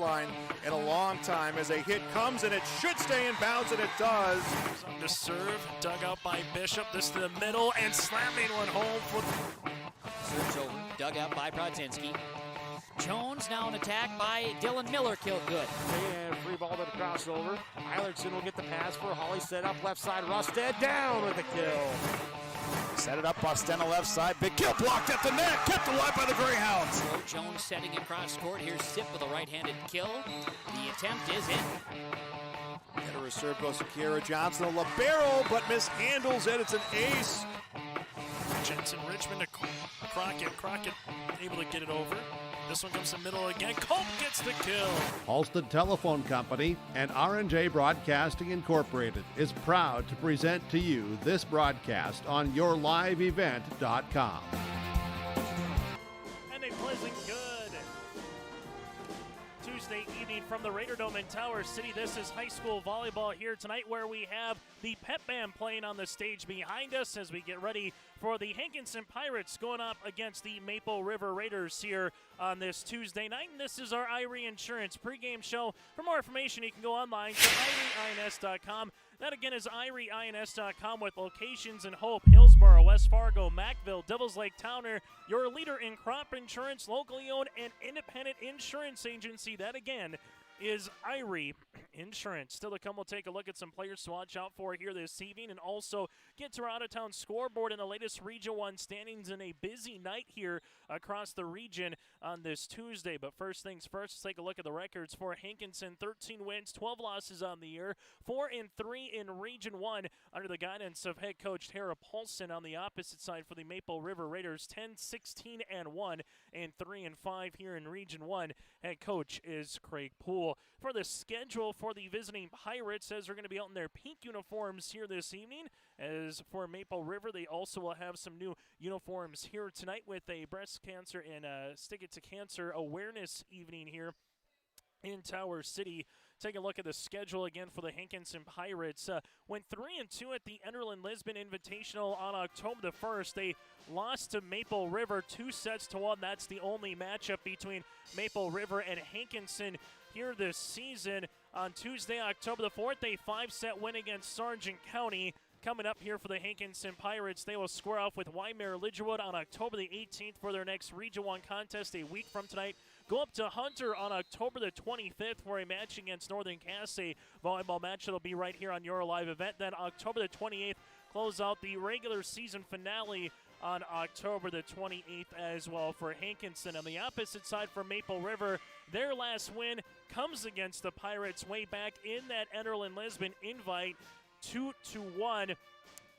baseline in a long time as a hit comes, and it should stay in bounds, and it does. The serve, dug out by Bishop. This to the middle, and slamming one home. Serves over, dug out by Brodzinski. Jones now an attack by Dylan Miller, killed good. And free ball to the crossover. Eilertson will get the pass for Holly, set up left side. Rusted down with the kill. Set it up, Bostena left side. Big kill blocked at the net, kept alive by the Greyhounds. So Jones setting across court. Here's Sip with a right-handed kill. The attempt is in. And a reserve goes to Kiera Johnson, a libero, but mishandles it. It's an ace. Jensen Richmond to Crockett. Crockett able to get it over. This one comes to the middle again. Cope gets the kill. Halsted Telephone Company and R&J Broadcasting Incorporated is proud to present to you this broadcast on yourliveevent.com. And a pleasant good Tuesday evening from the Raider Dome in Tower City. This is high school volleyball here tonight, where we have the Pep Band playing on the stage behind us as we get ready for the Hankinson Pirates going up against the Maple River Raiders here on this Tuesday night. And this is our Irie Insurance pregame show. For more information, you can go online to irieins.com. That again is irieins.com, with locations in Hope, Hillsborough, West Fargo, Mackville, Devils Lake, Towner. Your leader in crop insurance, locally owned and independent insurance agency. That again is Irie Insurance. Still to come, we'll take a look at some players to watch out for here this evening, and also get to our out-of-town scoreboard and the latest Region 1 standings in a busy night here across the region on this Tuesday. But first things first, let's take a look at the records for Hankinson. 13 wins, 12 losses on the year, 4-3 in Region 1 under the guidance of head coach Tara Paulson. On the opposite side for the Maple River Raiders, 10-16-1 and 3-5 here in Region 1. Head coach is Craig Poole. For the schedule for the visiting Pirates, as they're going to be out in their pink uniforms here this evening. As for Maple River, they also will have some new uniforms here tonight with a breast cancer and Stick It to Cancer awareness evening here in Tower City. Take a look at the schedule again for the Hankinson Pirates. Went 3-2 at the Enderlin Lisbon Invitational on October the 1st. They lost to Maple River 2-1. That's the only matchup between Maple River and Hankinson here this season. On Tuesday, October the 4th, a 5-set win against Sargent County. Coming up here for the Hankinson Pirates, they will square off with Waimea Lidgerwood on October the 18th for their next Region 1 contest a week from tonight. Go up to Hunter on October the 25th for a match against Northern Cass, a volleyball match that'll be right here on your live event. Then October the 28th, close out the regular season finale on October the 28th as well for Hankinson. On the opposite side for Maple River, their last win comes against the Pirates way back in that Enderlin Lisbon invite, 2-1.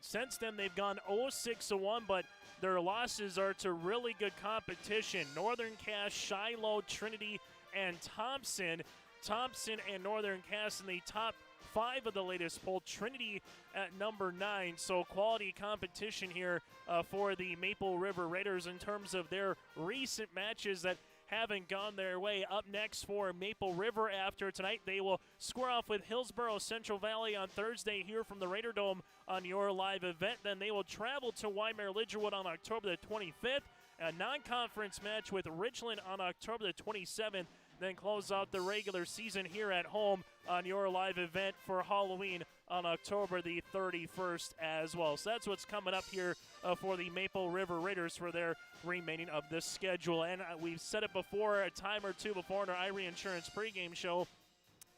Since then, they've gone 0-6-1, but their losses are to really good competition. Northern Cass, Shiloh, Trinity, and Thompson. Thompson and Northern Cass in the top 5 of the latest poll. Trinity at number 9. So quality competition here for the Maple River Raiders in terms of their recent matches that haven't gone their way. Up next for Maple River after tonight, they will square off with Hillsborough Central Valley on Thursday here from the Raider Dome on your live event. Then they will travel to Waimea Lidgerwood on October the 25th. A non-conference match with Richland on October the 27th. Then close out the regular season here at home on your live event for Halloween on October the 31st as well. So that's what's coming up here for the Maple River Raiders for their remaining of this schedule. And we've said it before, a time or two before in our Irie Insurance pregame show,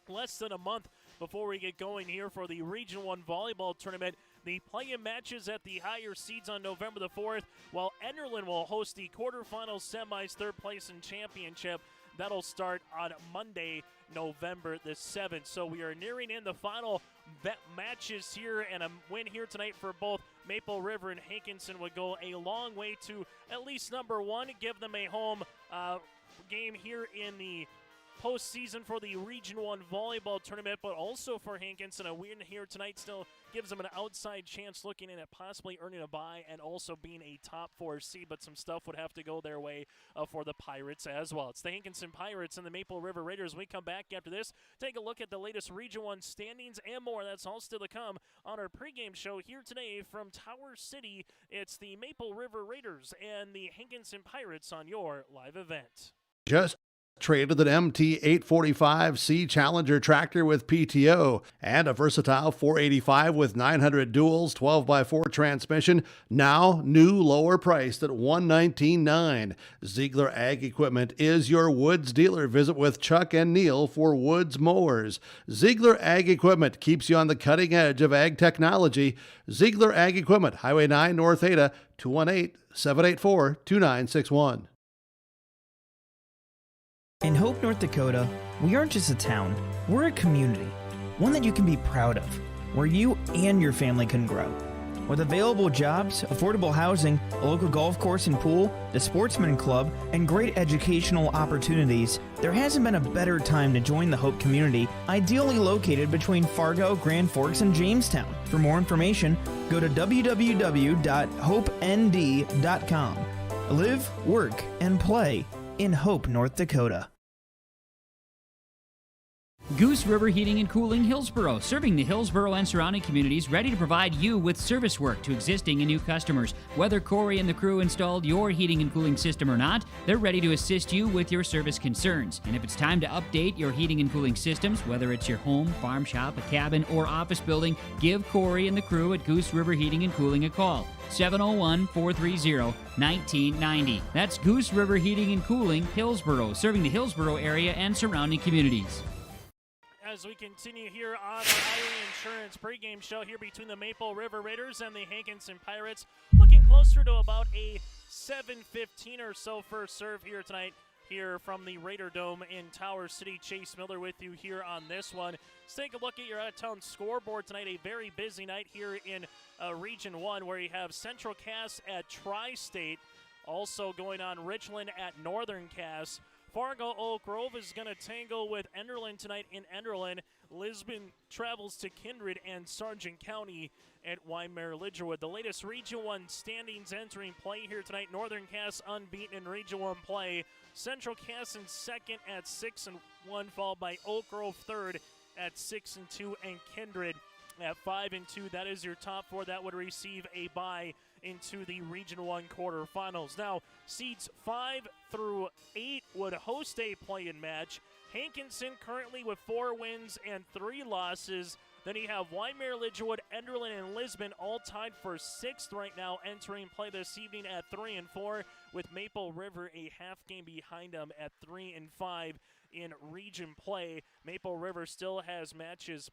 less than a month before we get going here for the Region 1 volleyball tournament. The play-in matches at the higher seeds on November the 4th, while Enderlin will host the quarterfinals, semis, third place, and championship. That'll start on Monday, November the 7th. So we are nearing in the final matches here, and a win here tonight for both Maple River and Hankinson would go a long way to at least number 1, give them a home game here in the postseason for the Region 1 volleyball tournament, but also for Hankinson, a win here tonight still gives them an outside chance looking in at possibly earning a bye and also being a top 4 seed, but some stuff would have to go their way for the Pirates as well. It's the Hankinson Pirates and the Maple River Raiders. We come back after this, take a look at the latest Region 1 standings and more. That's all still to come on our pregame show here today from Tower City. It's the Maple River Raiders and the Hankinson Pirates on your live event. Just Traded an MT845C Challenger tractor with PTO and a versatile 485 with 900 duals 12x4 transmission, now new lower priced at $119,900. Ziegler Ag Equipment is your Woods dealer. Visit with Chuck and Neil for Woods mowers. Ziegler Ag Equipment keeps you on the cutting edge of ag technology. Ziegler Ag Equipment, Highway 9 North Ada, 218-784-2961. In Hope, North Dakota, we aren't just a town, we're a community, one that you can be proud of, where you and your family can grow. With available jobs, affordable housing, a local golf course and pool, the Sportsman Club, and great educational opportunities, there hasn't been a better time to join the Hope community, ideally located between Fargo, Grand Forks, and Jamestown. For more information, go to www.hopend.com. Live, work, and play in Hope, North Dakota. Goose River Heating and Cooling, Hillsboro, serving the Hillsboro and surrounding communities, ready to provide you with service work to existing and new customers. Whether Corey and the crew installed your heating and cooling system or not, they're ready to assist you with your service concerns. And if it's time to update your heating and cooling systems, whether it's your home, farm shop, a cabin, or office building, give Corey and the crew at Goose River Heating and Cooling a call. 701-430-1990. That's Goose River Heating and Cooling, Hillsboro, serving the Hillsboro area and surrounding communities. As we continue here on our Irie Insurance pregame show here between the Maple River Raiders and the Hankinson Pirates, looking closer to about a 7:15 or so first serve here tonight here from the Raider Dome in Tower City. Chase Miller with you here on this one. Let's take a look at your out-of-town scoreboard tonight. A very busy night here in Region 1 where you have Central Cass at Tri-State, also going on Richland at Northern Cass. Fargo Oak Grove is going to tangle with Enderlin tonight in Enderlin. Lisbon travels to Kindred and Sargent County at Weimar Lidgerwood. The latest Region 1 standings entering play here tonight. Northern Cass unbeaten in Region 1 play. Central Cass in second at 6-1, followed by Oak Grove third at 6-2, and Kindred at 5-2. That is your top four. That would receive a bye into the Region 1 quarterfinals. Now, seeds 5 through 8 would host a play-in match. Hankinson currently with 4 wins and 3 losses. Then you have Weimar, Lidgerwood, Enderlin, and Lisbon all tied for 6th right now, entering play this evening at 3-4, with Maple River a half game behind them at 3-5 in region play. Maple River still has matches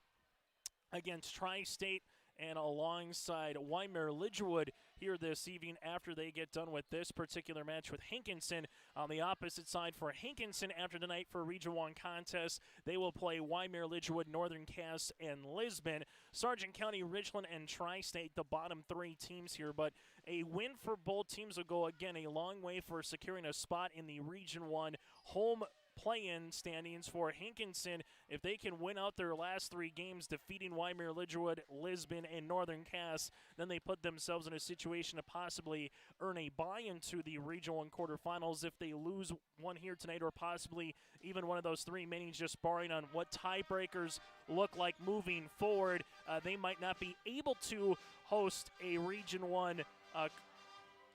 against Tri-State and alongside Weimar Lidgerwood here this evening after they get done with this particular match with Hankinson. On the opposite side for Hankinson after the night for Region 1 contest, they will play Weimar Lidgerwood, Northern Cass, and Lisbon. Sargent County, Richland, and Tri-State, the bottom 3 teams here, but a win for both teams will go, again, a long way for securing a spot in the Region 1 home play-in standings for Hankinson. If they can win out their last 3 games, defeating Weimar Lidgerwood, Lisbon, and Northern Cass, then they put themselves in a situation to possibly earn a bye into the Region 1 quarterfinals. If they lose one here tonight, or possibly even one of those 3 remaining, just barring on what tiebreakers look like moving forward, they might not be able to host a Region 1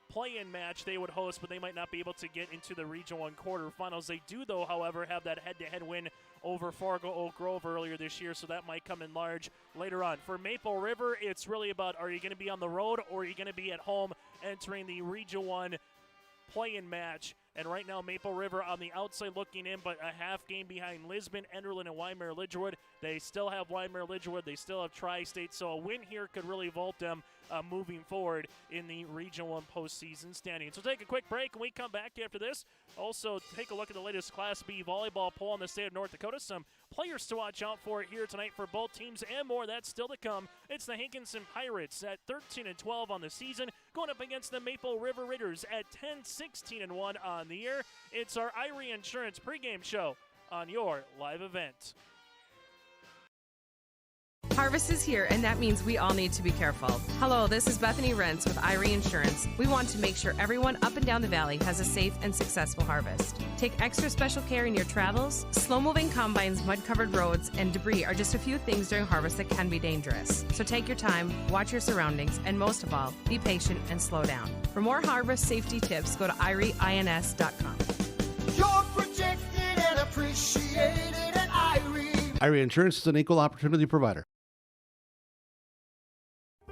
play-in match they would host, but they might not be able to get into the Region 1 quarterfinals. They do, though, however, have that head-to-head win over Fargo Oak Grove earlier this year, so that might come in large later on. For Maple River, it's really about, are you going to be on the road or are you going to be at home entering the Region 1 play-in match? And right now, Maple River on the outside looking in, but a half game behind Lisbon, Enderlin, and Weimar Lidgerwood. They still have Weimar Lidgerwood. They still have Tri-State. So a win here could really vault them moving forward in the Region 1 postseason standings. So take a quick break, and we come back after this. Also, take a look at the latest Class B volleyball poll in the state of North Dakota. Some players to watch out for here tonight for both teams and more. That's still to come. It's the Hankinson Pirates at 13-12 on the season, going up against the Maple River Raiders at 10-16-1 on the year. It's our Irie Insurance pregame show on your live event. Harvest is here, and that means we all need to be careful. Hello, this is Bethany Rentz with Irie Insurance. We want to make sure everyone up and down the valley has a safe and successful harvest. Take extra special care in your travels. Slow-moving combines, mud-covered roads, and debris are just a few things during harvest that can be dangerous. So take your time, watch your surroundings, and most of all, be patient and slow down. For more harvest safety tips, go to IrieINS.com. You're protected and appreciated at Irene. Irene Insurance is an equal opportunity provider.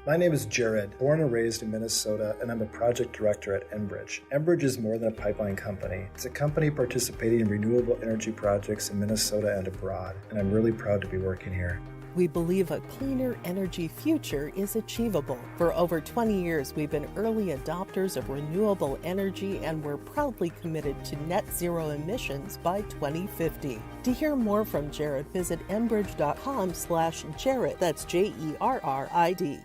My name is Jared, born and raised in Minnesota, and I'm a project director at Enbridge. Enbridge is more than a pipeline company. It's a company participating in renewable energy projects in Minnesota and abroad, and I'm really proud to be working here. We believe a cleaner energy future is achievable. For over 20 years, we've been early adopters of renewable energy, and we're proudly committed to net zero emissions by 2050. To hear more from Jared, visit enbridge.com/Jared. That's JERRID.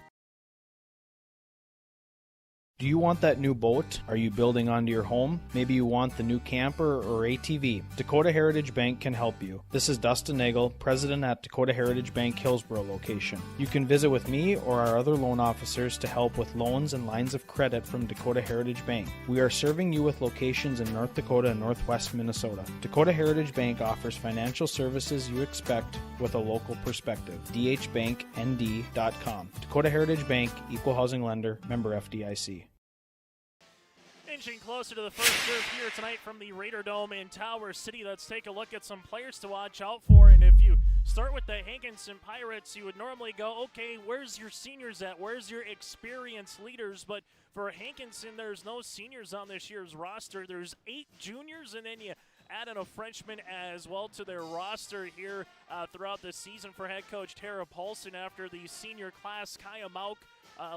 Do you want that new boat? Are you building onto your home? Maybe you want the new camper or ATV. Dakota Heritage Bank can help you. This is Dustin Nagel, president at Dakota Heritage Bank Hillsborough location. You can visit with me or our other loan officers to help with loans and lines of credit from Dakota Heritage Bank. We are serving you with locations in North Dakota and Northwest Minnesota. Dakota Heritage Bank offers financial services you expect with a local perspective. dhbanknd.com. Dakota Heritage Bank, equal housing lender, member FDIC. Inching closer to the first serve here tonight from the Raider Dome in Tower City. Let's take a look at some players to watch out for. And if you start with the Hankinson Pirates, you would normally go, okay, where's your seniors at? Where's your experienced leaders? But for Hankinson, there's no seniors on this year's roster. There's 8 juniors, and then you add in a freshman as well to their roster here throughout the season for head coach Tara Paulson after the senior class. Kaya Mauk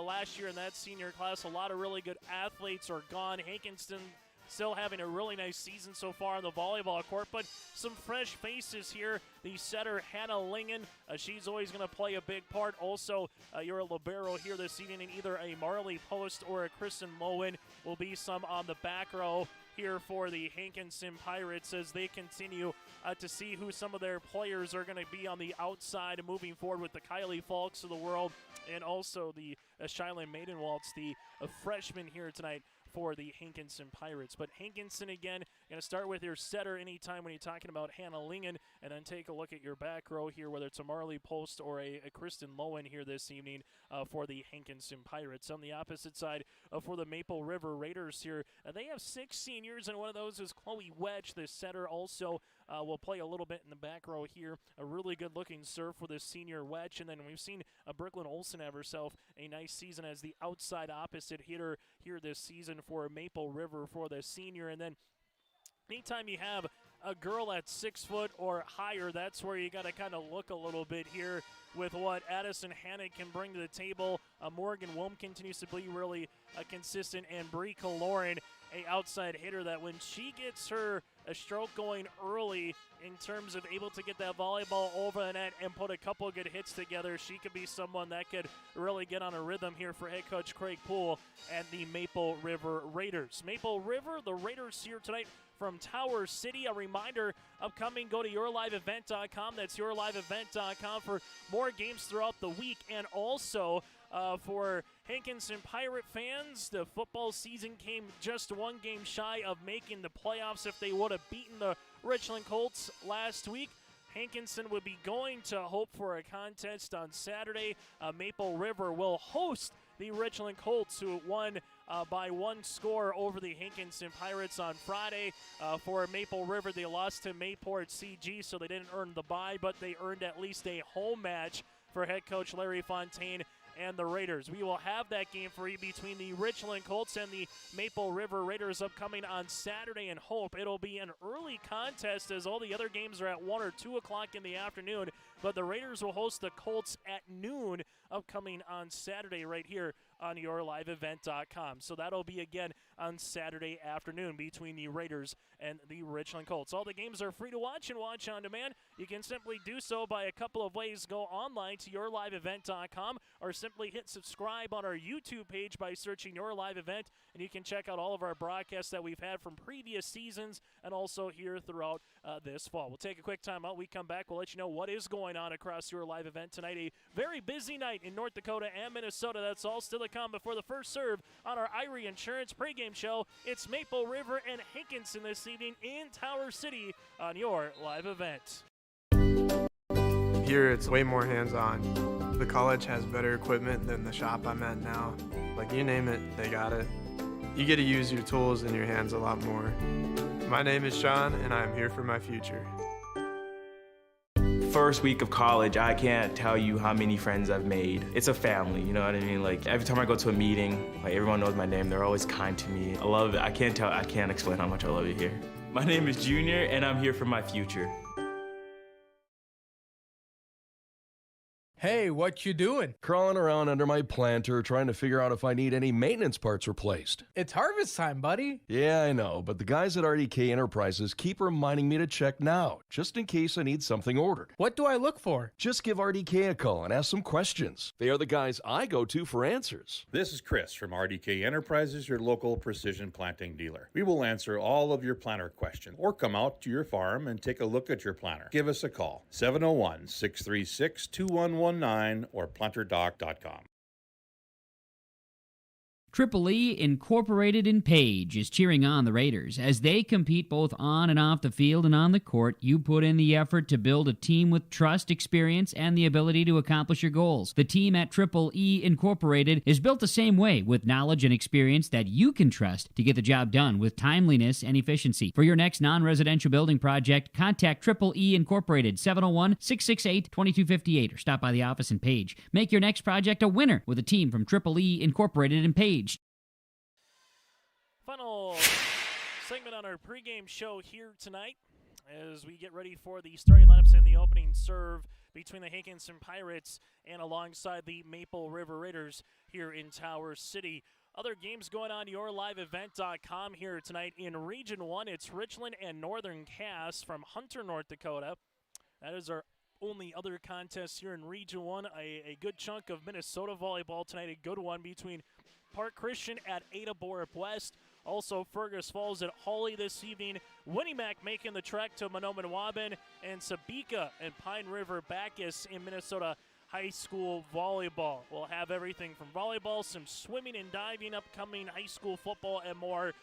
last year in that senior class, a lot of really good athletes are gone. Hankinson still having a really nice season so far on the volleyball court, but some fresh faces here. The setter, Hannah Lingen, she's always going to play a big part. Also, your libero here this evening in either a Marley Post or a Kristen Lowen will be some on the back row here for the Hankinson Pirates as they continue to see who some of their players are going to be on the outside moving forward with the Kylie Falks of the world and also the Shylin Maidenwaltz, the freshman here tonight for the Hankinson Pirates. But Hankinson, again, going to start with your setter anytime when you're talking about Hannah Lingen, and then take a look at your back row here, whether it's a Marley Post or a Kristen Lowen here this evening for the Hankinson Pirates. On the opposite side for the Maple River Raiders here, they have 6 seniors, and one of those is Chloe Wedge, the setter. Also will play a little bit in the back row here. A really good-looking serve for the senior Wedge, and then we've seen Brooklyn Olsen have herself a nice season as the outside opposite hitter here this season for Maple River for the senior. And then anytime you have a girl at 6 foot or higher, that's where you got to kind of look a little bit here with what Addison Hannick can bring to the table. Morgan Wilm continues to be really consistent, and Bree Kaloran, a outside hitter that when she gets her a stroke going early in terms of able to get that volleyball over the net and put a couple of good hits together, she could be someone that could really get on a rhythm here for head coach Craig Poole and the Maple River Raiders. Maple River, the Raiders here tonight from Tower City. A reminder, upcoming, go to yourliveevent.com. That's yourliveevent.com for more games throughout the week. And also for Hankinson Pirate fans, the football season came just one game shy of making the playoffs. If they would have beaten the Richland Colts last week, Hankinson would be going to hope for a contest on Saturday. Maple River will host the Richland Colts, who won by 1 score over the Hankinson Pirates on Friday. For Maple River, they lost to Mayport CG, so they didn't earn the bye, but they earned at least a home match for head coach Larry Fontaine and the Raiders. We will have that game for you between the Richland Colts and the Maple River Raiders upcoming on Saturday, and hope it'll be an early contest as all the other games are at 1 or 2 o'clock in the afternoon. But the Raiders will host the Colts at noon upcoming on Saturday right here on yourliveevent.com. So that'll be again on Saturday afternoon between the Raiders and the Richland Colts. All the games are free to watch and watch on demand. You can simply do so by a couple of ways. Go online to yourliveevent.com or simply hit subscribe on our YouTube page by searching Your Live Event, and you can check out all of our broadcasts that we've had from previous seasons and also here throughout this fall. We'll take a quick time out. We come back, we'll let you know what is going on across Your Live Event tonight. A very busy night in North Dakota and Minnesota. That's all still to come before the first serve on our Irie Insurance pregame show. It's Maple River and Hankinson this evening in Tower City on Your Live Event. Here it's way more hands-on. The college has better equipment than the shop I'm at now. Like, you name it, they got it. You get to use your tools and your hands a lot more. My name is Sean, and I'm here for my future. first week of college, I can't tell you how many friends I've made. It's a family, you know what I mean? Like every time I go to a meeting, like everyone knows my name. They're always kind to me. I love it. I can't explain how much I love it here. My name is Junior, and I'm here for my future. Hey, what you doing? Crawling around under my planter trying to figure out if I need any maintenance parts replaced. It's harvest time, buddy. Yeah, I know, but the guys at RDK Enterprises keep reminding me to check now, just in case I need something ordered. What do I look for? Just give RDK a call and ask some questions. They are the guys I go to for answers. This is Chris from RDK Enterprises, your local precision planting dealer. We will answer all of your planter questions or come out to your farm and take a look at your planter. Give us a call, 701-636-2119 or planterdoc.com. Triple E Incorporated in Page is cheering on the Raiders. As they compete both on and off the field and on the court, you put in the effort to build a team with trust, experience, and the ability to accomplish your goals. The team at Triple E Incorporated is built the same way, with knowledge and experience that you can trust to get the job done with timeliness and efficiency. For your next non-residential building project, contact Triple E Incorporated, 701-668-2258, or stop by the office in Page. Make your next project a winner with a team from Triple E Incorporated in Page. Final segment on our pregame show here tonight as we get ready for the starting lineups and the opening serve between the Hankinson Pirates and alongside the Maple River Raiders here in Tower City. Other games going on yourliveevent.com here tonight. In Region 1, it's Richland and Northern Cass from Hunter, North Dakota. That is our only other contest here in Region 1. A good chunk of Minnesota volleyball tonight, a good one between Park Christian at Ada Borup West. Also, Fergus Falls at Hawley this evening. Winnimac making the trek to Menominwaben, and Sabika and Pine River Bacchus in Minnesota high school volleyball. We'll have everything from volleyball, some swimming and diving, upcoming high school football, and more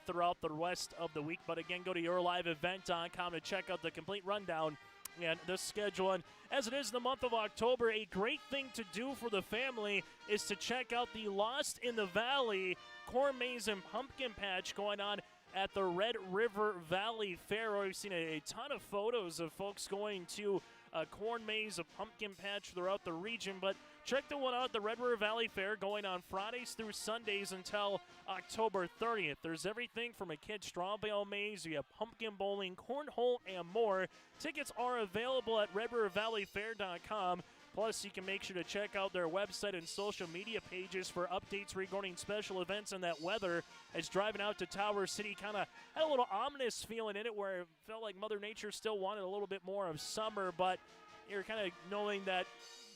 throughout the rest of the week. But again, go to yourliveevent.com to check out the complete rundown and the schedule. And as it is the month of October, a great thing to do for the family is to check out the Lost in the Valley Corn Maze and Pumpkin Patch going on at the Red River Valley Fair. We've seen a ton of photos of folks going to a corn maze, a pumpkin patch throughout the region, but check the one out at the Red River Valley Fair going on Fridays through Sundays until October 30th. There's everything from a kid's straw bale maze, you have pumpkin bowling, cornhole, and more. Tickets are available at redrivervalleyfair.com. Plus, you can make sure to check out their website and social media pages for updates regarding special events and that weather. As driving out to Tower City kind of had a little ominous feeling in it where it felt like Mother Nature still wanted a little bit more of summer, but you're kind of knowing that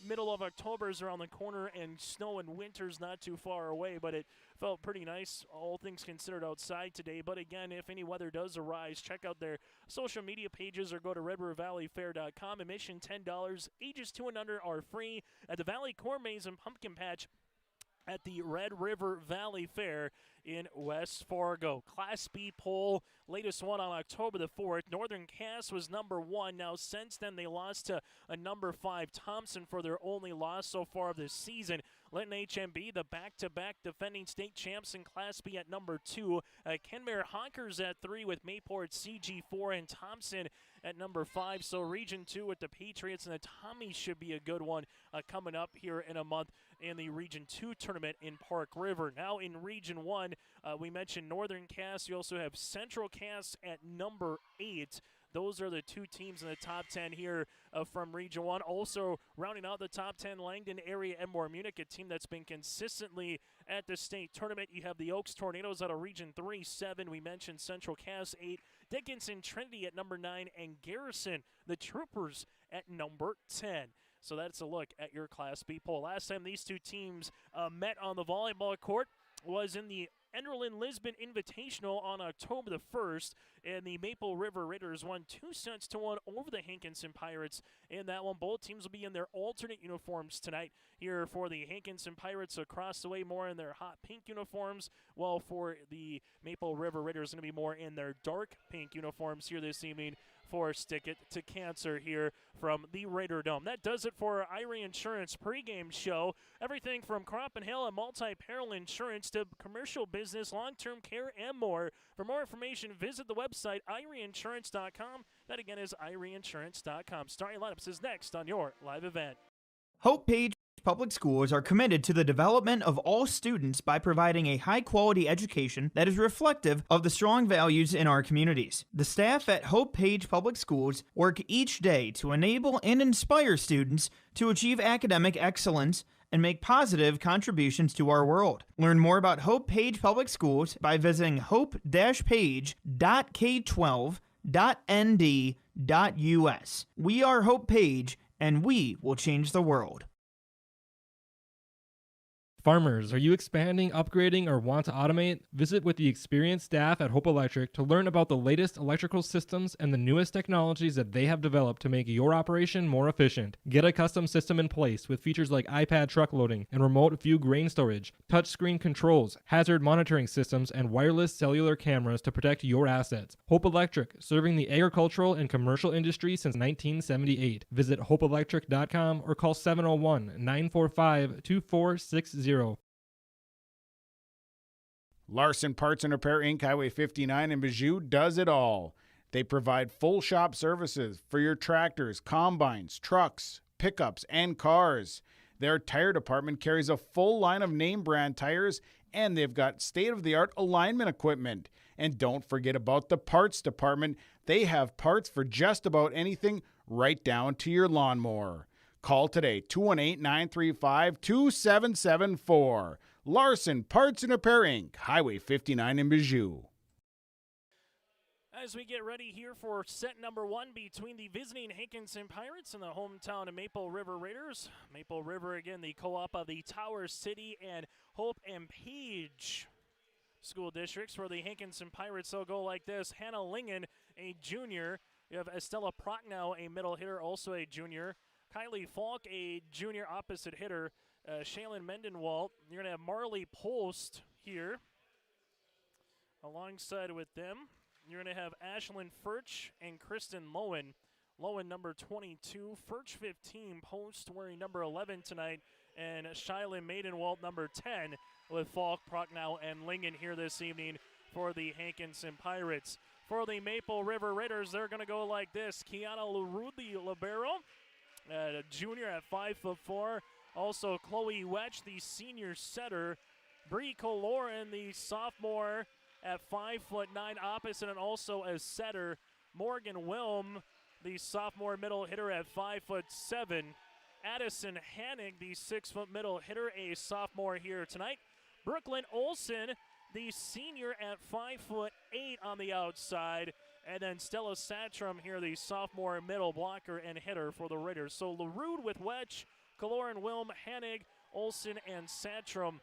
middle of October is around the corner and snow and winter's not too far away, but it felt pretty nice, all things considered, outside today. But again, if any weather does arise, check out their social media pages or go to redrivervalleyfair.com. Admission $10. Ages 2 and under are free at the Valley Corn Maze and Pumpkin Patch at the Red River Valley Fair in West Fargo. Class B poll, latest one on October the 4th. Northern Cass was number 1. Now, since then, they lost to a number 5 Thompson for their only loss so far this season. Linton HMB, the back-to-back defending state champs in Class B at number 2. Kenmare Honkers at 3 with Mayport CG4 and Thompson at number 5. So Region 2 with the Patriots and the Tommies should be a good one coming up here in a month in the Region 2 tournament in Park River. Now in Region 1, we mentioned Northern Cass. You also have Central Cass at number 8. Those are the two teams in the top 10 here from Region 1. Also, rounding out the top 10, Langdon area Enmore Munich, a team that's been consistently at the state tournament. You have the Oaks Tornadoes out of Region 3, 7. We mentioned Central Cass, 8. Dickinson Trinity at number 9. And Garrison, the Troopers, at number 10. So that's a look at your Class B poll. Last time these two teams met on the volleyball court was in the Enderlin Lisbon Invitational on October the 1st, and the Maple River Raiders won 2-1 over the Hankinson Pirates. In that one, both teams will be in their alternate uniforms tonight. Here for the Hankinson Pirates across the way, more in their hot pink uniforms, while for the Maple River Raiders going to be more in their dark pink uniforms here this evening for Stick It to Cancer here from the Raider Dome. That does it for our Irie Insurance pregame show. Everything from crop and hail and multi-peril insurance to commercial business, long-term care, and more. For more information, visit the website IrieInsurance.com. That again is IrieInsurance.com. Starting lineups is next on your live event. Hope Page Public Schools are committed to the development of all students by providing a high-quality education that is reflective of the strong values in our communities. The staff at Hope Page Public Schools work each day to enable and inspire students to achieve academic excellence and make positive contributions to our world. Learn more about Hope Page Public Schools by visiting hope-page.k12.nd.us. We are Hope Page, and we will change the world. Farmers, are you expanding, upgrading, or want to automate? Visit with the experienced staff at Hope Electric to learn about the latest electrical systems and the newest technologies that they have developed to make your operation more efficient. Get a custom system in place with features like iPad truck loading and remote view grain storage, touchscreen controls, hazard monitoring systems, and wireless cellular cameras to protect your assets. Hope Electric, serving the agricultural and commercial industry since 1978. Visit hopeelectric.com or call 701-945-2460. Larson Parts and Repair Inc., Highway 59 in Bijou does it all. They provide full shop services for your tractors, combines, trucks, pickups, and cars. Their tire department carries a full line of name brand tires, and they've got state-of-the-art alignment equipment. And don't forget about the parts department. They have parts for just about anything, right down to your lawnmower. Call today, 218-935-2774. Larson Parts and Repair Inc., Highway 59 in Bijou. As we get ready here for set number one between the visiting Hankinson Pirates and the hometown of Maple River Raiders. Maple River, again, the co-op of the Tower City and Hope and Page school districts. For the Hankinson Pirates, they'll go like this. Hannah Lingen, a junior. You have Estella Prochnow, a middle hitter, also a junior. Kylie Falk, a junior opposite hitter. Shaylin Mendenwalt. You're going to have Marley Post here alongside with them. You're going to have Ashlyn Furch and Kristen Lowen. Lowen, number 22. Furch, 15. Post wearing number 11 tonight. And Shaylin Mendenwalt, number 10, with Falk, Prochnow, and Lingen here this evening for the Hankinson Pirates. For the Maple River Raiders, they're going to go like this. Kiana LaRue, the libero. A junior at 5'4". Also Chloe Wetch, the senior setter. Bree Coloran, the sophomore at 5'9" opposite and also as setter. Morgan Wilm, the sophomore middle hitter at 5'7". Addison Hannig, the 6-foot middle hitter, a sophomore here tonight. Brooklyn Olson, the senior at 5'8" on the outside. And then Stella Satram here, the sophomore middle blocker and hitter for the Raiders. So LaRue with Wedge, Caloran, Wilm, Hannig, Olson, and Satram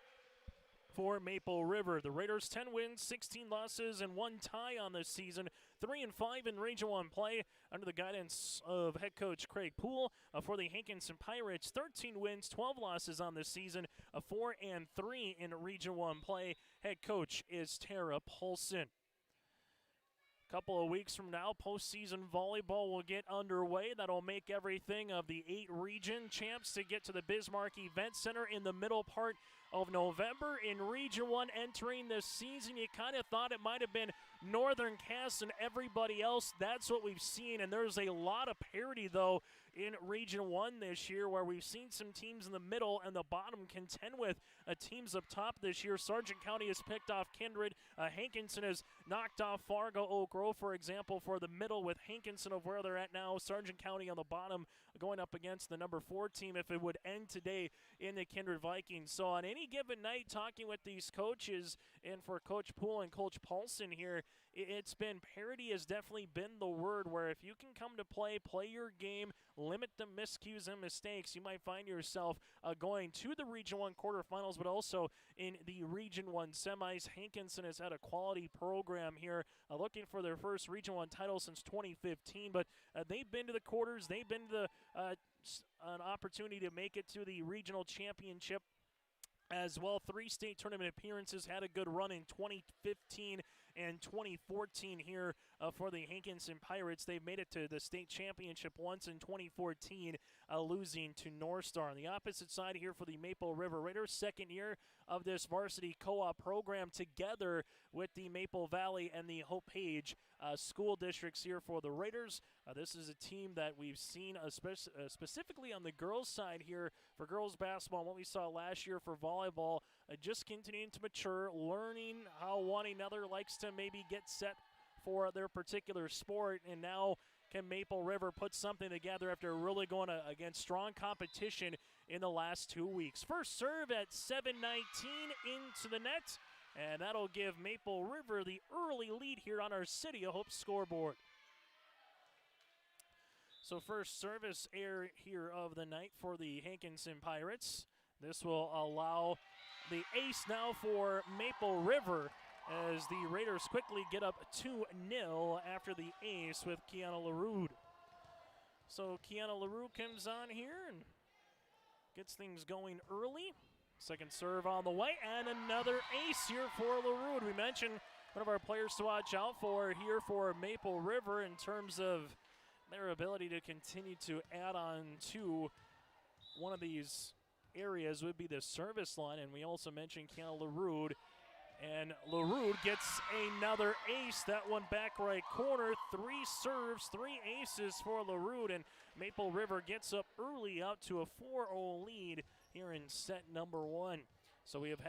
for Maple River. The Raiders 10 wins, 16 losses, and 1 tie on this season. 3-5 in Region 1 play under the guidance of head coach Craig Poole. For the Hankinson Pirates, 13 wins, 12 losses on this season. 4-3 in Region 1 play. Head coach is Tara Paulson. Couple of weeks from now, postseason volleyball will get underway. That'll make everything of the 8 region champs to get to the Bismarck Event Center in the middle part of November. In Region 1 entering this season, you kind of thought it might have been Northern Cass and everybody else. That's what we've seen, and there's a lot of parity, though, in Region 1 this year, where we've seen some teams in the middle and the bottom contend with teams up top this year. Sargent County has picked off Kindred. Hankinson has knocked off Fargo Oak Grove, for example, for the middle, with Hankinson of where they're at now. Sargent County on the bottom going up against the number 4 team if it would end today in the Kindred Vikings. So on any given night, talking with these coaches and for Coach Poole and Coach Paulson here, it's been parity has definitely been the word, where if you can come to play your game, limit the miscues and mistakes, you might find yourself going to the Region 1 quarterfinals, but also in the Region 1 semis. Hankinson has had a quality program here, looking for their first Region 1 title since 2015, but they've been to the quarters, they've been to an opportunity to make it to the regional championship as well. 3 state tournament appearances, had a good run in 2015 and 2014 here for the Hankinson Pirates. They've made it to the state championship once in 2014, losing to North Star. On the opposite side here for the Maple River Raiders, second year of this varsity co-op program together with the Maple Valley and the Hope Page school districts here for the Raiders. This is a team that we've seen specifically on the girls' side here for girls basketball, and what we saw last year for volleyball, just continuing to mature, learning how one another likes to maybe get set for their particular sport, and now can Maple River put something together after really going against strong competition in the last 2 weeks. First serve at 7:19 into the net, and that'll give Maple River the early lead here on our City of Hope scoreboard. So first service error here of the night for the Hankinson Pirates. This will allow the ace now for Maple River as the Raiders quickly get up 2-0 after the ace with Kiana LaRue. So Kiana LaRue comes on here and gets things going early. Second serve on the way, and another ace here for LaRue. We mentioned one of our players to watch out for here for Maple River in terms of their ability to continue to add on to one of these areas would be the service line, and we also mentioned Kiana LaRue. And LaRue gets another ace, that one back right corner. 3 serves, 3 aces for LaRue, and Maple River gets up early out to a 4-0 lead here in set number 1. So we have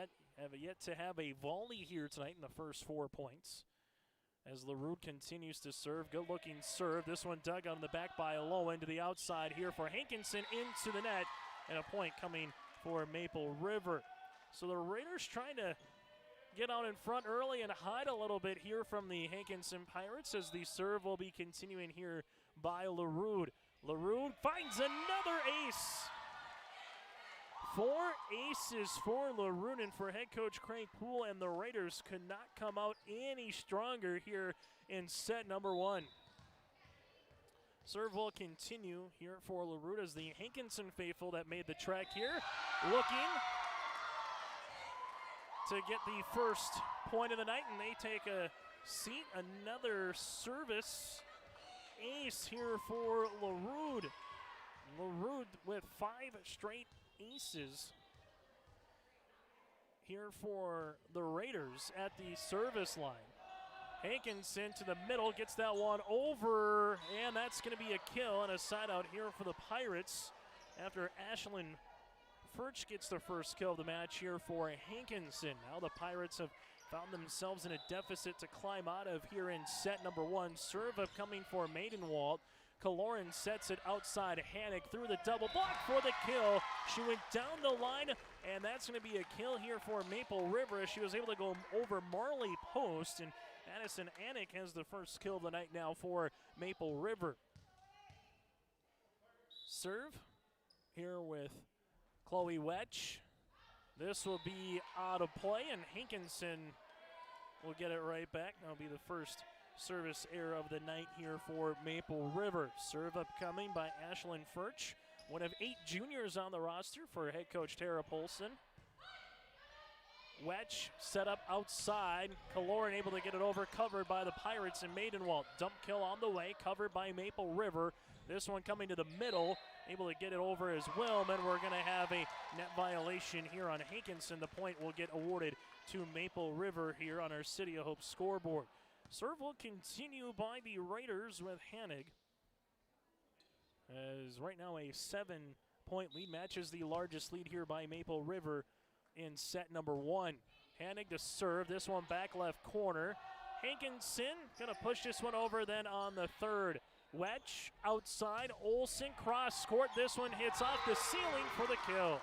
yet to have a volley here tonight in the first 4 points. As LaRue continues to serve, good-looking serve. This one dug on the back by Lowen to the outside here for Hankinson into the net, and a point coming for Maple River. So the Raiders trying to get out in front early and hide a little bit here from the Hankinson Pirates as the serve will be continuing here by LaRue. LaRue finds another ace. 4 aces for LaRue, and for head coach Craig Poole, and the Raiders could not come out any stronger here in set number 1. Serve will continue here for LaRue as the Hankinson faithful that made the trek here looking to get the first point of the night, and they take a seat. Another service ace here for LaRue. LaRue with 5 straight aces here for the Raiders at the service line. Hankinson to the middle, gets that one over, and that's going to be a kill and a side out here for the Pirates after Ashlyn Furch gets the first kill of the match here for Hankinson. Now the Pirates have found themselves in a deficit to climb out of here in set number 1. Serve up coming for Maidenwald. Kaloran sets it outside Hannick through the double block for the kill. She went down the line, and that's going to be a kill here for Maple River. She was able to go over Marley Post, and Addison Hannick has the first kill of the night now for Maple River. Serve here with Chloe Wetch. This will be out of play, and Hankinson will get it right back. That'll be the first service error of the night here for Maple River. Serve upcoming by Ashlyn Furch, one of 8 juniors on the roster for head coach Tara Polson. Wetch set up outside. Kaloran able to get it over, covered by the Pirates and Maidenwald. Dump kill on the way, covered by Maple River. This one coming to the middle, able to get it over as well, and we're going to have a net violation here on Hankinson. The point will get awarded to Maple River here on our City of Hope scoreboard. Serve will continue by the Raiders with Hannig. As right now a 7-point lead matches the largest lead here by Maple River in set number 1. Hannig to serve, this one back left corner. Hankinson gonna push this one over then on the third. Wetch outside, Olsen cross court. This one hits off the ceiling for the kill.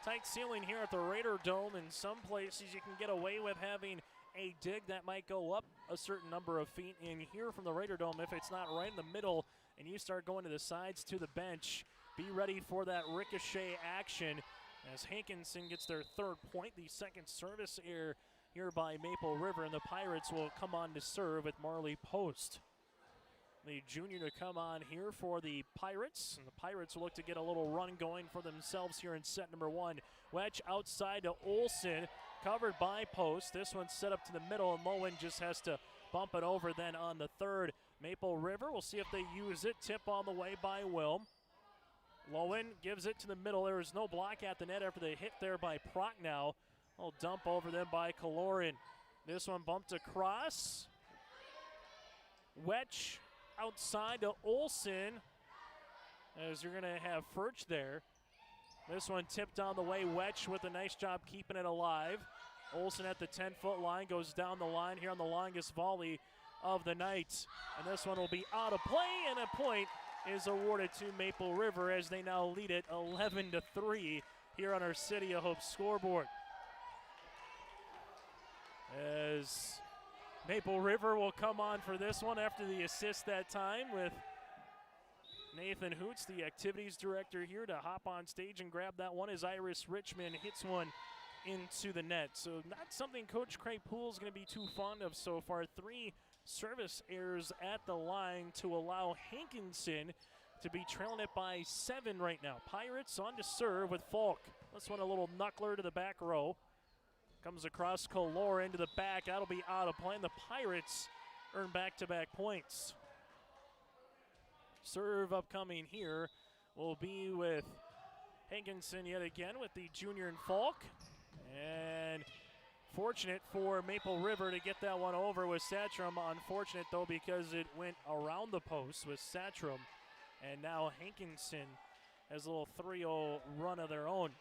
Tight ceiling here at the Raider Dome. In some places you can get away with having a dig that might go up a certain number of feet. In here from the Raider Dome, if it's not right in the middle and you start going to the sides to the bench, be ready for that ricochet action as Hankinson gets their 3rd point. The second service error here by Maple River, and the Pirates will come on to serve with Marley Post. The junior to come on here for the Pirates, and the Pirates will look to get a little run going for themselves here in set number 1. Wedge outside to Olsen. covered by post. This one's set up to the middle, and Lowen just has to bump it over then on the third. Maple River, we'll see if they use it. Tip on the way by Wilm. Lowen gives it to the middle. There is no block at the net after the hit there by Prochnow. I'll dump over them by Kaloran. This one bumped across. Wetch outside to Olsen, as you're going to have Furch there. This one tipped on the way. Wetch with a nice job keeping it alive. Olsen at the 10-foot line, goes down the line here on the longest volley of the night. And this one will be out of play, and a point is awarded to Maple River as they now lead it 11-3 here on our City of Hope scoreboard. As Maple River will come on for this one after the assist that time with Nathan Hoots, the activities director here, to hop on stage and grab that one as Iris Richmond hits one into the net. So not something Coach Craig Poole is going to be too fond of so far. 3 service errors at the line to allow Hankinson to be trailing it by 7 right now. Pirates on to serve with Falk. This one a little knuckler to the back row. Comes across Color into the back. That'll be out of play. And the Pirates earn back-to-back points. Serve upcoming here will be with Hankinson yet again with the junior and Falk. And fortunate for Maple River to get that one over with Satchram. Unfortunate, though, because it went around the post with Satchram. And now Hankinson has a little 3-0 run of their own.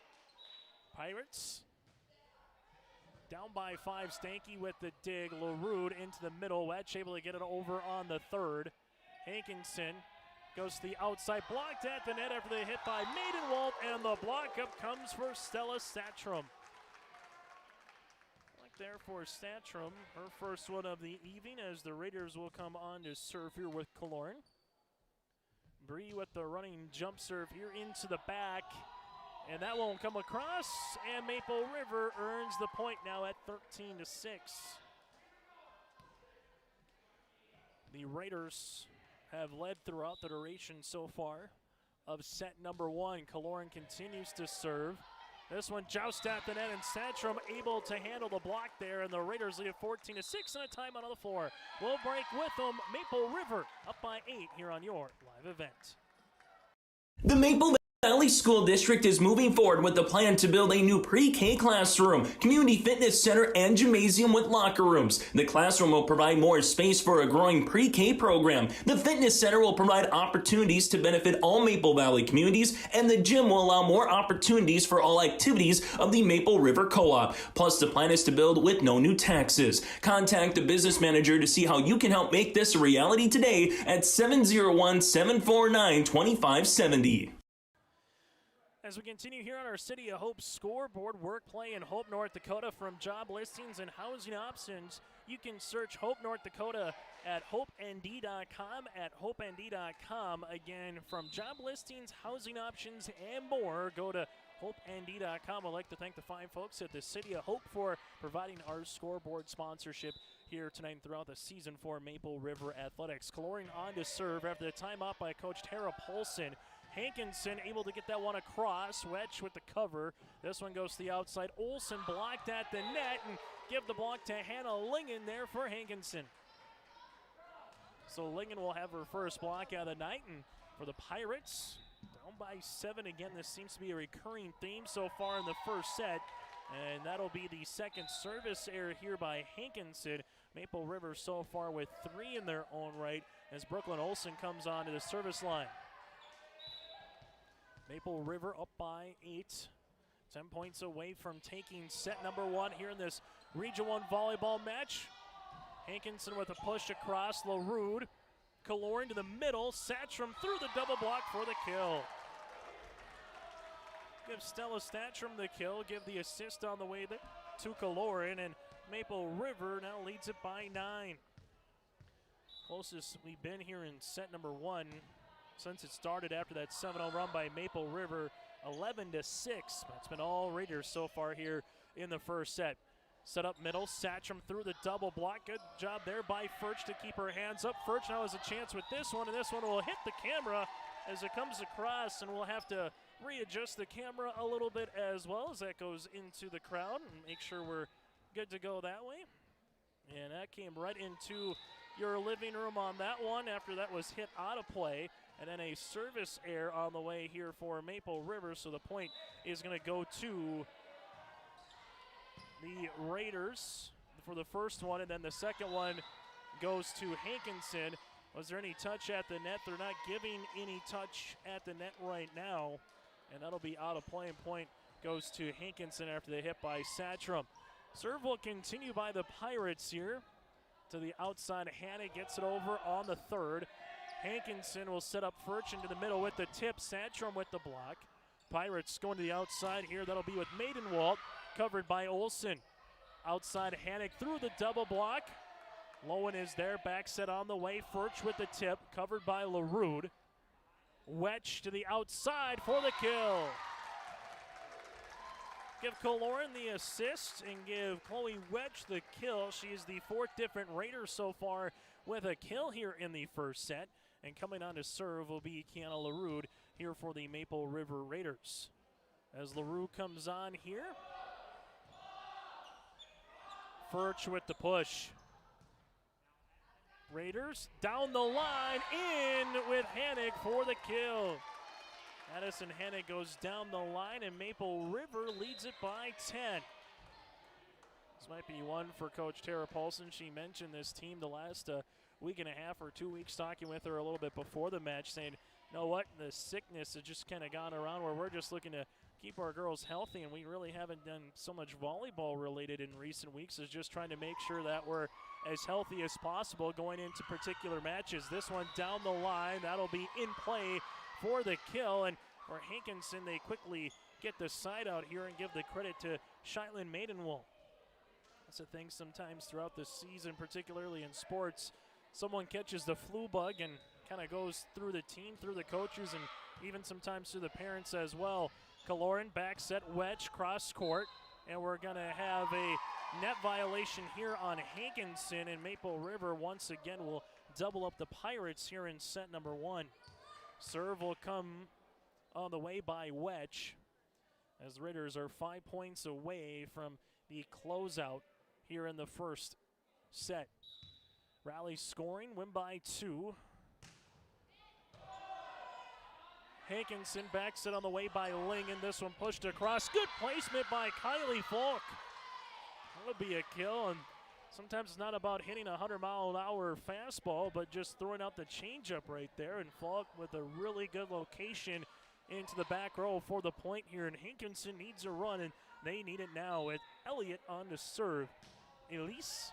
Pirates down by 5. Stanky with the dig. LaRude into the middle. Wetch able to get it over on the third. Hankinson goes to the outside. Blocked at the net after the hit by Maidenwald. And the block up comes for Stella Satchram. There for Satchram, her first one of the evening, as the Raiders will come on to serve here with Kaloran. Bree with the running jump serve here into the back, and that won't come across, and Maple River earns the point now at 13-6. The Raiders have led throughout the duration so far of set number 1. Kaloran continues to serve. This one joust at the net, and Satchram able to handle the block there, and the Raiders lead at 14-6 and a timeout on the floor. We'll break with them. Maple River up by 8 here on your live event. The Maple Valley School District is moving forward with the plan to build a new pre-K classroom, community fitness center, and gymnasium with locker rooms. The classroom will provide more space for a growing pre-K program. The fitness center will provide opportunities to benefit all Maple Valley communities, and the gym will allow more opportunities for all activities of the Maple River Co-op. Plus, the plan is to build with no new taxes. Contact the business manager to see how you can help make this a reality today at 701-749-2570. As we continue here on our City of Hope scoreboard, work, play in Hope, North Dakota. From job listings and housing options, you can search Hope, North Dakota at HopeND.com, at HopeND.com. Again, from job listings, housing options, and more, go to HopeND.com. I'd like to thank the fine folks at the City of Hope for providing our scoreboard sponsorship here tonight and throughout the season for Maple River Athletics. Kaloran on to serve after the timeout by Coach Tara Paulson. Hankinson able to get that one across. Wetch with the cover. This one goes to the outside. Olsen blocked at the net, and give the block to Hannah Lingen there for Hankinson. So Lingen will have her first block of the night, and for the Pirates, down by 7 again. This seems to be a recurring theme so far in the first set, and that'll be the second service error here by Hankinson. Maple River so far with 3 in their own right as Brooklyn Olsen comes on to the service line. Maple River up by 8. 10 points away from taking set number 1 here in this Region 1 volleyball match. Hankinson with a push across. LaRude. Kaloran to the middle. Satchram through the double block for the kill. Give Stella Satchram the kill. Give the assist on the way to Kaloran. And Maple River now leads it by 9. Closest we've been here in set number 1 since it started after that 7-0 run by Maple River, 11-6. That's been all Raiders so far here in the first set. Set up middle, Satchram through the double block. Good job there by Furch to keep her hands up. Furch now has a chance with this one, and this one will hit the camera as it comes across, and we'll have to readjust the camera a little bit as well as that goes into the crowd and make sure we're good to go that way. And that came right into your living room on that one after that was hit out of play. And then a service error on the way here for Maple River, so the point is going to go to the Raiders for the first one, and then the second one goes to Hankinson. Was there any touch at the net? They're not giving any touch at the net right now, and that'll be out of play, and point goes to Hankinson after the hit by Satchram. Serve will continue by the Pirates here. To the outside, Hannig gets it over on the third. Hankinson will set up Furch into the middle with the tip. Satchram with the block. Pirates going to the outside here. That'll be with Maidenwald, covered by Olsen. Outside, Hannig through the double block. Lowen is there, back set on the way. Furch with the tip, covered by LaRude. Wetch to the outside for the kill. Give Kaloran the assist and give Chloe Wetch the kill. She is the fourth different Raider so far with a kill here in the first set. And coming on to serve will be Kiana LaRude here for the Maple River Raiders. As LaRude comes on here. Furch with the push. Raiders down the line, in with Hannig for the kill. Addison Hannig goes down the line, and Maple River leads it by 10. This might be one for Coach Tara Paulson. She mentioned this team the last week and a half or 2 weeks, talking with her a little bit before the match, saying, you know what, the sickness has just kind of gone around where we're just looking to keep our girls healthy, and we really haven't done so much volleyball related in recent weeks, is just trying to make sure that we're as healthy as possible going into particular matches. This one down the line, that'll be in play for the kill, and for Hankinson, they quickly get the side out here and give the credit to Shylin Maidenwald. That's a thing sometimes throughout the season, particularly in sports. Someone catches the flu bug and kind of goes through the team, through the coaches, and even sometimes through the parents as well. Kaloran back set Wedge, cross court, and we're going to have a net violation here on Hankinson, and Maple River once again will double up the Pirates here in set number one. Serve will come on the way by Wedge, as the Raiders are 5 points away from the closeout here in the first set. Rally scoring, win by 2. Hankinson backs it on the way by Ling, and this one pushed across. Good placement by Kylie Falk. That would be a kill, and sometimes it's not about hitting a 100-mile-an-hour fastball, but just throwing out the changeup right there, and Falk with a really good location into the back row for the point here, and Hankinson needs a run, and they need it now with Elliott on to serve. Elise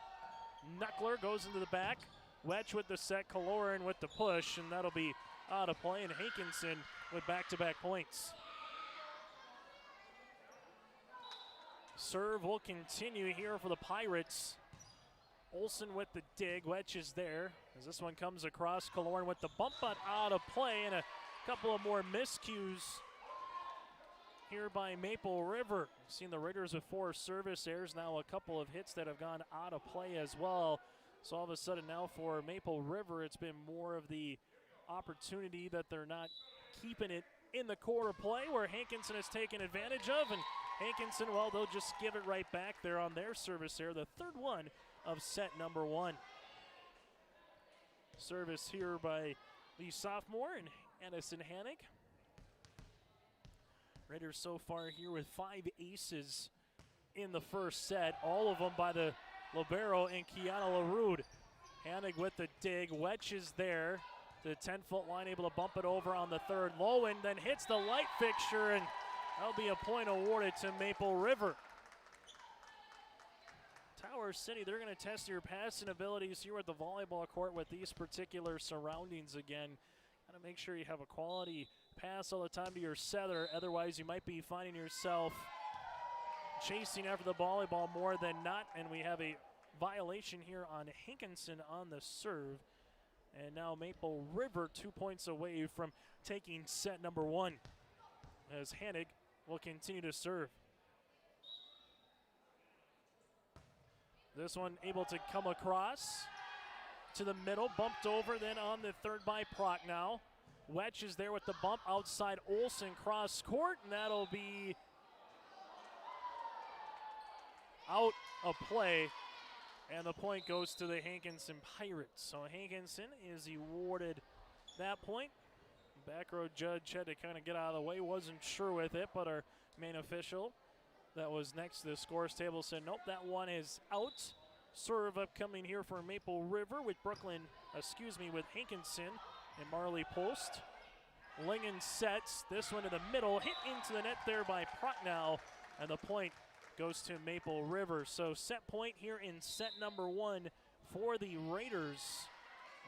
Knuckler goes into the back. Wedge with the set, Kaloran with the push, and that'll be out of play, and Hankinson with back-to-back points. Serve will continue here for the Pirates. Olsen with the dig, Wedge is there. As this one comes across, Kaloran with the bump, but out of play, and a couple of more miscues here by Maple River. We've seen the Raiders with 4 service errors, now a couple of hits that have gone out of play as well. So all of a sudden now for Maple River, it's been more of the opportunity that they're not keeping it in the core of play, where Hankinson has taken advantage of, and Hankinson, well, they'll just give it right back there on their service error, the third one of set number 1. Service here by the sophomore and Addison Hannig. Raiders so far here with 5 aces in the first set, all of them by the libero and Kiana LaRude. Hannig with the dig, Wedge is there. The 10-foot line, able to bump it over on the third. Lowen then hits the light fixture, and that'll be a point awarded to Maple River. Tower City, they're going to test your passing abilities here at the volleyball court with these particular surroundings again. Got to make sure you have a quality pass all the time to your setter. Otherwise, you might be finding yourself chasing after the volleyball more than not. And we have a violation here on Hankinson on the serve. And now Maple River 2 points away from taking set number 1, as Hannig will continue to serve. This one able to come across to the middle, bumped over then on the third by Prochnow. Wetch is there with the bump outside Olsen cross court, and that'll be out of play. And the point goes to the Hankinson Pirates. So Hankinson is awarded that point. Back row judge had to kind of get out of the way, wasn't sure with it, but our main official that was next to the scores table said, nope, that one is out. Serve upcoming here for Maple River with with Hankinson and Marley Post. Lingen sets this one to the middle, hit into the net there by Prochnow, and the point goes to Maple River. So set point here in set number 1 for the Raiders.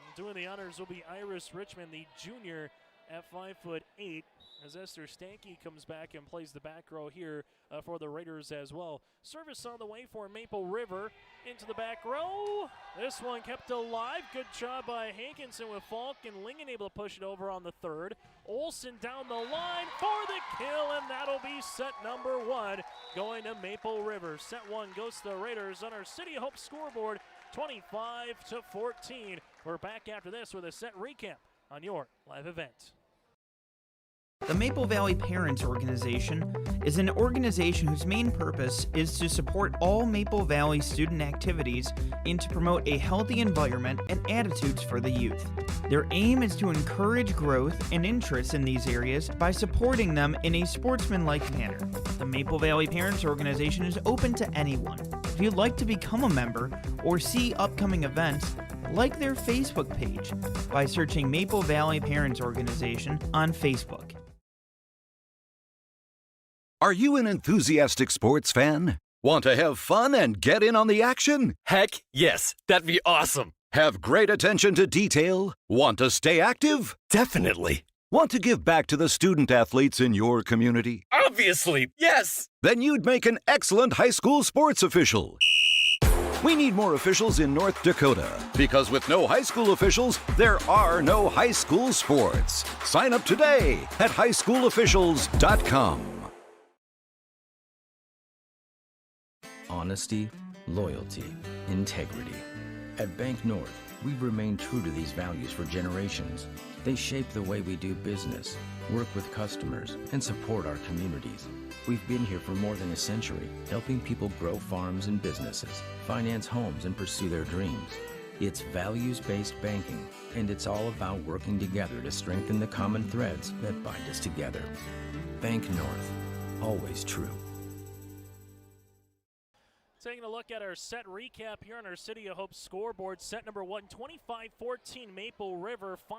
And doing the honors will be Iris Richmond, the junior at 5'8", as Esther Stanke comes back and plays the back row here for the Raiders as well. Service on the way for Maple River into the back row. This one kept alive. Good job by Hankinson with Falk and Lingen able to push it over on the third. Olsen down the line for the kill, and that'll be set number 1 going to Maple River. Set 1 goes to the Raiders on our City of Hope scoreboard, 25-14. We're back after this with a set recap on your live event. The Maple Valley Parents Organization is an organization whose main purpose is to support all Maple Valley student activities and to promote a healthy environment and attitudes for the youth. Their aim is to encourage growth and interest in these areas by supporting them in a sportsmanlike manner. The Maple Valley Parents Organization is open to anyone. If you'd like to become a member or see upcoming events, like their Facebook page by searching Maple Valley Parents Organization on Facebook. Are you an enthusiastic sports fan? Want to have fun and get in on the action? Heck, yes. That'd be awesome. Have great attention to detail? Want to stay active? Definitely. Want to give back to the student athletes in your community? Obviously, yes. Then you'd make an excellent high school sports official. We need more officials in North Dakota, because with no high school officials, there are no high school sports. Sign up today at highschoolofficials.com. Honesty, loyalty, integrity. At Bank North, we've remained true to these values for generations. They shape the way we do business, work with customers, and support our communities. We've been here for more than a century, helping people grow farms and businesses, finance homes, and pursue their dreams. It's values-based banking, and it's all about working together to strengthen the common threads that bind us together. Bank North, always true. Taking a look at our set recap here on our City of Hope scoreboard. Set number 1, 25-14 Maple River. 5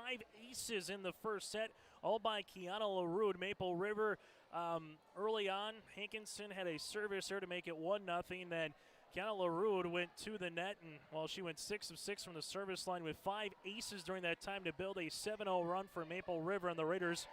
aces in the first set, all by Kiana LaRue. Maple River early on, Hankinson had a service there to make it 1-0. Then Kiana LaRue went to the net, and she went 6 of 6 from the service line with 5 aces during that time to build a 7-0 run for Maple River, and the Raiders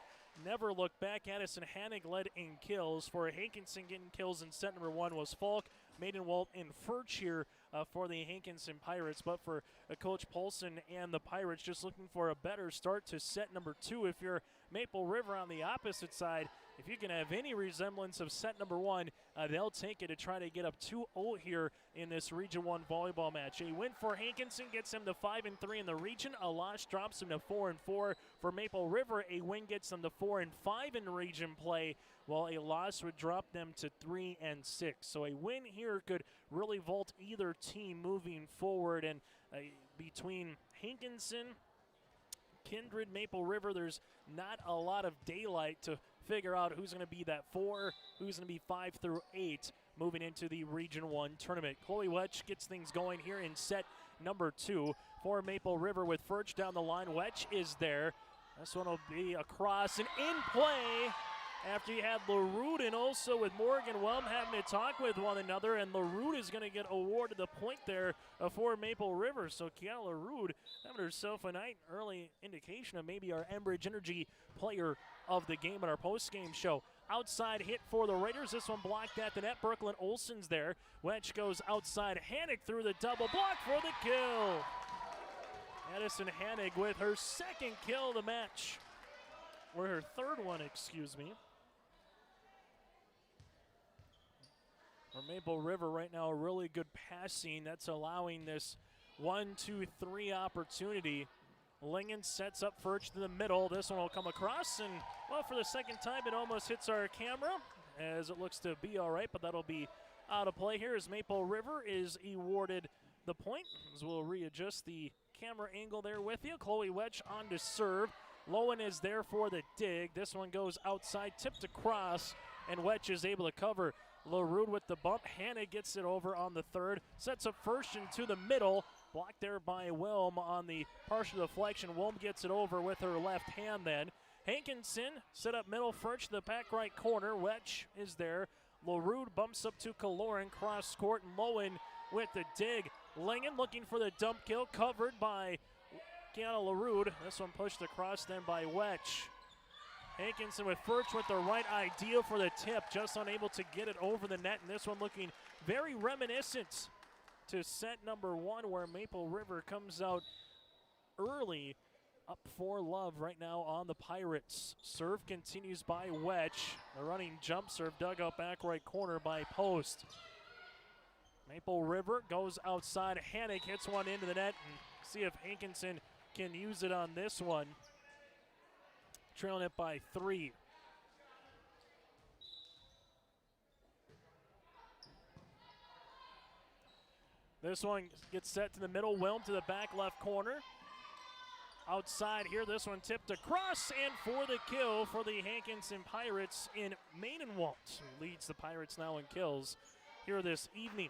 never looked back. Addison Hannig led in kills. For Hankinson, getting kills in set number 1 was Falk, Maidenwald, and Furch here for the Hankinson Pirates. But for Coach Paulson and the Pirates, just looking for a better start to set number 2. If you're Maple River on the opposite side, if you can have any resemblance of set number 1, they'll take it to try to get up 2-0 here in this Region 1 volleyball match. A win for Hankinson gets them to 5-3 in the region. A loss drops them to 4-4. For Maple River, a win gets them to 4-5 in region play, while a loss would drop them to 3-6. So a win here could really vault either team moving forward. And between Hankinson, Kindred, Maple River, there's not a lot of daylight to figure out who's going to be that 4, who's going to be 5 through 8 moving into the Region 1 tournament. Chloe Wetch gets things going here in set number 2 for Maple River with Furch down the line. Wetch is there. This one will be across and in play after you had LaRue and also with Morgan Whelm having to talk with one another, and LaRue is going to get awarded the point there for Maple River. So Kiana LaRue having herself a night, early indication of maybe our Enbridge Energy player of the game in our post-game show. Outside hit for the Raiders. This one blocked at the net. Brooklyn Olsen's there. Wedge goes outside. Hannig through the double block for the kill. Addison Hannig with her second kill of the match. Or her third one, excuse me. For Maple River right now, a really good passing. That's allowing this 1-2-3 opportunity. Lingen sets up Furch to the middle. This one will come across, and, well, for the second time, it almost hits our camera, as it looks to be all right, but that'll be out of play here as Maple River is awarded the point. As we'll readjust the camera angle there with you. Chloe Wedge on to serve. Lowen is there for the dig. This one goes outside, tipped across, and Wedge is able to cover. LaRue with the bump. Hannah gets it over on the third. Sets up first into the middle. Blocked there by Wilm on the partial deflection. Wilm gets it over with her left hand then. Hankinson set up middle, Furch to the back right corner. Wedge is there. LaRue bumps up to Kaloran, cross court, and Lowen with the dig. Lingen looking for the dump kill, covered by Kiana LaRue. This one pushed across then by Wedge. Hankinson with Furch with the right idea for the tip, just unable to get it over the net, and this one looking very reminiscent to set number one, where Maple River comes out early, up 4-love right now on the Pirates. Serve continues by Wedge. The running jump serve dug out back right corner by Post. Maple River goes outside. Hannick hits one into the net, and see if Hankinson can use it on this one. Trailing it by 3. This one gets set to the middle. Wilm to the back left corner. Outside here, this one tipped across, and for the kill for the Hankinson Pirates in Maidenwalt, who leads the Pirates now in kills here this evening.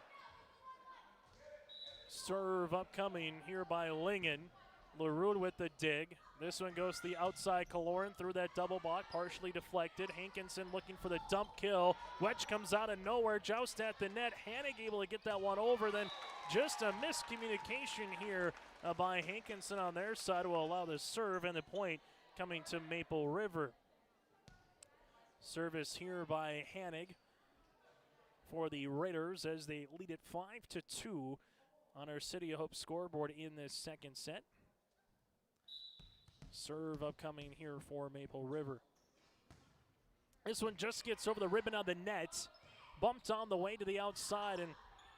Serve upcoming here by Lingen. LaRue with the dig. This one goes to the outside. Kaloran through that double block, partially deflected. Hankinson looking for the dump kill. Wedge comes out of nowhere, joust at the net. Hannig able to get that one over. Then just a miscommunication here by Hankinson on their side will allow the serve, and the point coming to Maple River. Service here by Hannig for the Raiders as they lead it 5-2 on our City of Hope scoreboard in this second set. Serve upcoming here for Maple River. This one just gets over the ribbon on the net. Bumped on the way to the outside and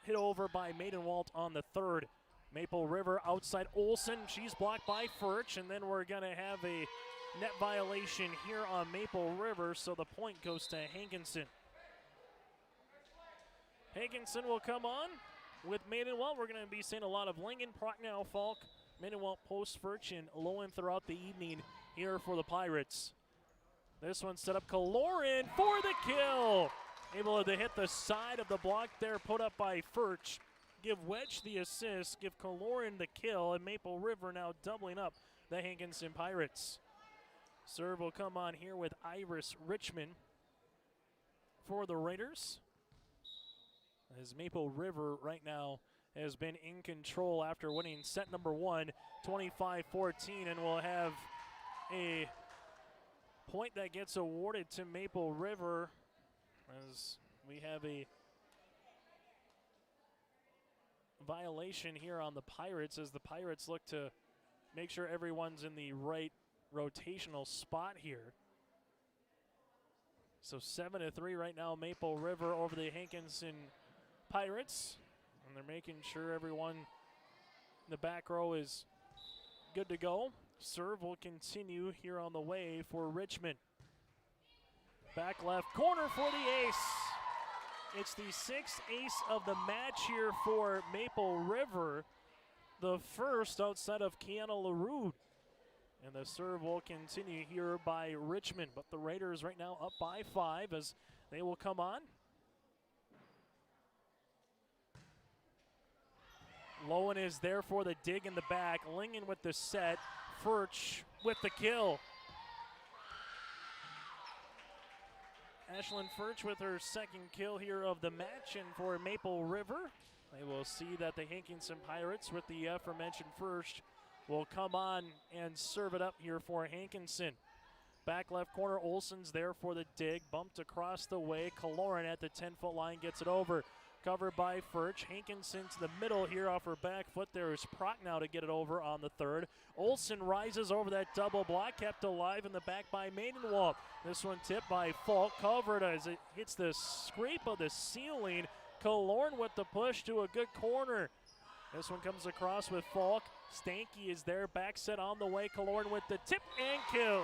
hit over by Maidenwalt on the third. Maple River outside Olsen. She's blocked by Furch, and then we're going to have a net violation here on Maple River, so the point goes to Hankinson. Hankinson will come on with Maidenwalt. We're going to be seeing a lot of Lingen, Prochnow, Falk, Maidenwalt, Post, Furch, and Lowen throughout the evening here for the Pirates. This one set up Kaloran for the kill. Able to hit the side of the block there, put up by Furch. Give Wedge the assist, give Kaloran the kill, and Maple River now doubling up the Hankinson Pirates. Serve will come on here with Iris Richmond for the Raiders, as Maple River right now has been in control after winning set number 1, 25-14, and will have a point that gets awarded to Maple River as we have a violation here on the Pirates, as the Pirates look to make sure everyone's in the right rotational spot here. So 7-3 right now, Maple River over the Hankinson Pirates, and they're making sure everyone in the back row is good to go. Serve will continue here on the way for Richmond. Back left corner for the ace. It's the 6th ace of the match here for Maple River, the first outside of Kiana LaRue. And the serve will continue here by Richmond, but the Raiders right now up by 5 as they will come on. Lowen is there for the dig in the back. Lingen with the set. Furch with the kill. Ashlyn Furch with her second kill here of the match, and for Maple River, they will see that the Hankinson Pirates with the aforementioned Furch will come on and serve it up here for Hankinson. Back left corner, Olsen's there for the dig, bumped across the way. Kaloran at the 10-foot line gets it over. Covered by Furch. Hankinson to the middle here off her back foot. There is Prochnow to get it over on the third. Olsen rises over that double block, kept alive in the back by Maidenwalt. This one tipped by Falk, covered as it hits the scrape of the ceiling. Kaloran with the push to a good corner. This one comes across with Falk. Stanky is there, back set on the way. Kaloran with the tip and kill.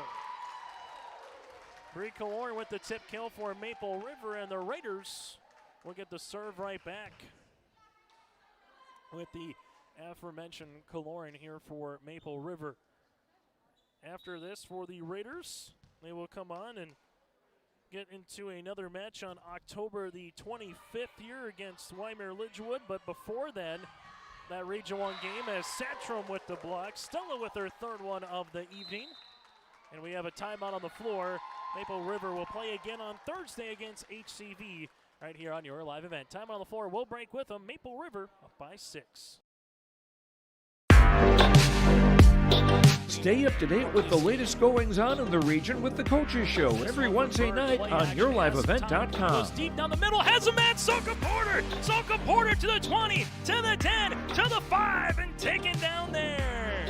Bree Kaloran with the tip kill for Maple River, and the Raiders will get the serve right back with the aforementioned Kaloran here for Maple River. After this for the Raiders, they will come on and get into another match on October the 25th here against Weimar-Lidgewood. But before then, that Region 1 game as Satchram with the block. Stella with her third one of the evening. And we have a timeout on the floor. Maple River will play again on Thursday against HCV right here on your live event. Timeout on the floor. We'll break with them. Maple River up by 6. Stay up to date with the latest goings-on in the region with the Coaches Show every Wednesday night on YourLiveEvent.com. Goes deep down the middle, has a man, Soka Porter! Soka Porter to the 20, to the 10, to the 5, and taken down there.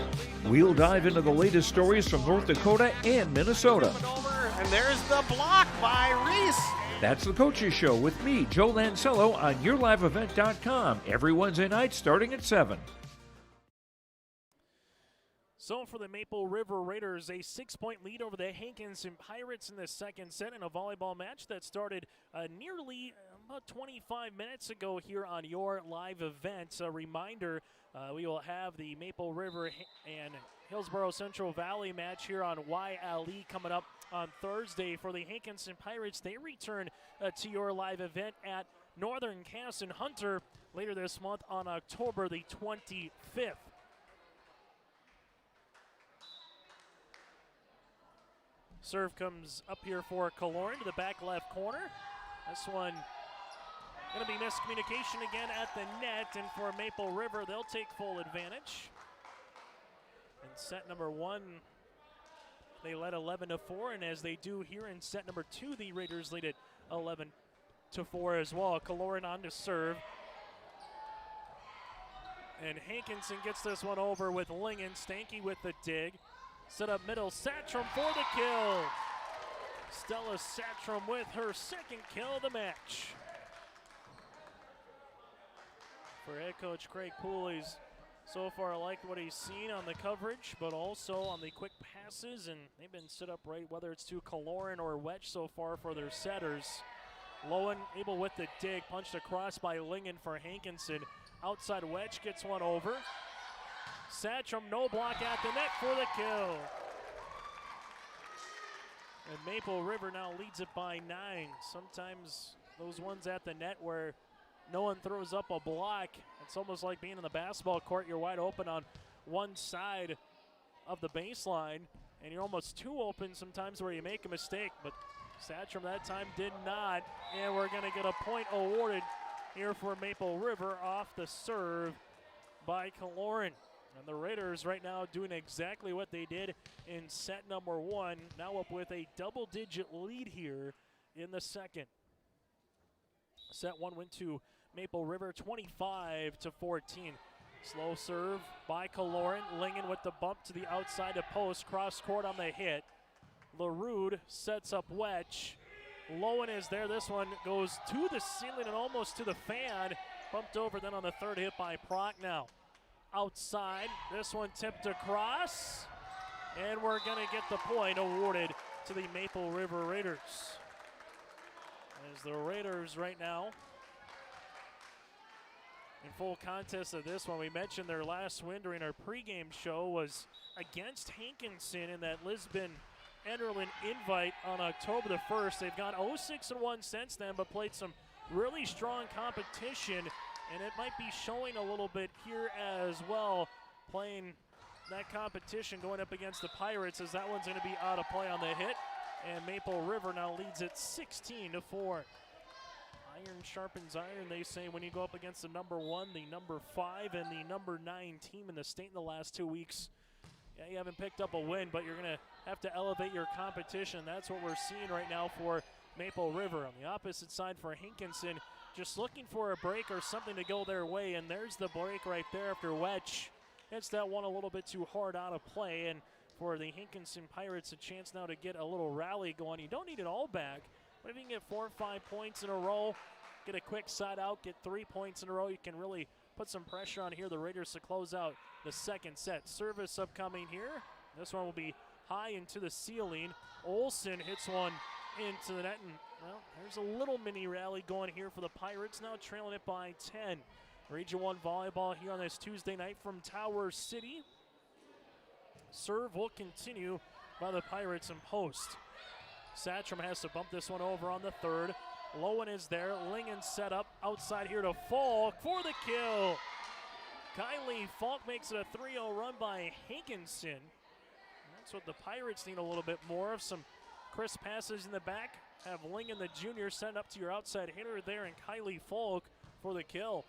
We'll dive into the latest stories from North Dakota and Minnesota. And there's the block by Reese. That's the Coaches Show with me, Joe Lancello, on YourLiveEvent.com every Wednesday night starting at 7. So for the Maple River Raiders, a 6-point lead over the Hankinson Pirates in the second set in a volleyball match that started nearly about 25 minutes ago here on your live event. A reminder, we will have the Maple River and Hillsborough Central Valley match here on YLE coming up on Thursday. For the Hankinson Pirates, they return to your live event at Northern Cass and Hunter later this month on October the 25th. Serve comes up here for Kaloran to the back left corner. This one going to be miscommunication again at the net, and for Maple River, they'll take full advantage. In set number 1, they led 11-4, and as they do here in set number 2, the Raiders lead it 11-4 as well. Kaloran on to serve. And Hankinson gets this one over with Lingen. Stanky with the dig. Set up middle, Satchram for the kill. Stella Satchram with her second kill of the match. For head coach Craig Pooley's so far liked what he's seen on the coverage, but also on the quick passes, and they've been set up right, whether it's to Kaloran or Wetch so far for their setters. Lowen able with the dig, punched across by Lingen for Hankinson. Outside Wetch gets one over. Satchram, no block at the net for the kill. And Maple River now leads it by 9. Sometimes those ones at the net where no one throws up a block, it's almost like being in the basketball court. You're wide open on one side of the baseline, and you're almost too open sometimes where you make a mistake. But Satchram that time did not, and we're going to get a point awarded here for Maple River off the serve by Kaloran. And the Raiders right now doing exactly what they did in set number 1, now up with a double-digit lead here in the second. Set 1 went to Maple River 25-14. Slow serve by Kaloran. Lingen with the bump to the outside of post. Cross court on the hit. LaRude sets up Wetch. Lowen is there. This one goes to the ceiling and almost to the fan. Bumped over then on the third hit by Prochnow. Outside, this one tipped across, and we're going to get the point awarded to the Maple River Raiders. As the Raiders right now in full contest of this one. We mentioned their last win during our pregame show was against Hankinson in that Lisbon Enderlin invite on October the 1st. They've gone 0-6-1 since then, but played some really strong competition. And it might be showing a little bit here as well, playing that competition going up against the Pirates, as that one's going to be out of play on the hit. And Maple River now leads it 16-4. Iron sharpens iron, they say, when you go up against the number 1, the number 5, and the number 9 team in the state in the last 2 weeks. Yeah, you haven't picked up a win, but you're going to have to elevate your competition. That's what we're seeing right now for Maple River. On the opposite side for Hankinson, just looking for a break or something to go their way, and there's the break right there after Wetch hits that one a little bit too hard out of play. And for the Hankinson Pirates, a chance now to get a little rally going. You don't need it all back, but if you can get 4 or 5 points in a row, get a quick side out, get 3 points in a row, you can really put some pressure on here, the Raiders, to close out the second set. Service upcoming here. This one will be high into the ceiling. Olsen hits one into the net, and well, there's a little mini rally going here for the Pirates, now trailing it by 10. Region 1 volleyball here on this Tuesday night from Tower City. Serve will continue by the Pirates in post. Satcham has to bump this one over on the third. Lowen is there. Lingen set up outside here to Falk for the kill. Kylie Falk makes it a 3-0 run by Hankinson. That's what the Pirates need a little bit more of. Some crisp passes in the back. Have Lingen, the junior, send up to your outside hitter there, and Kylie Falk for the kill.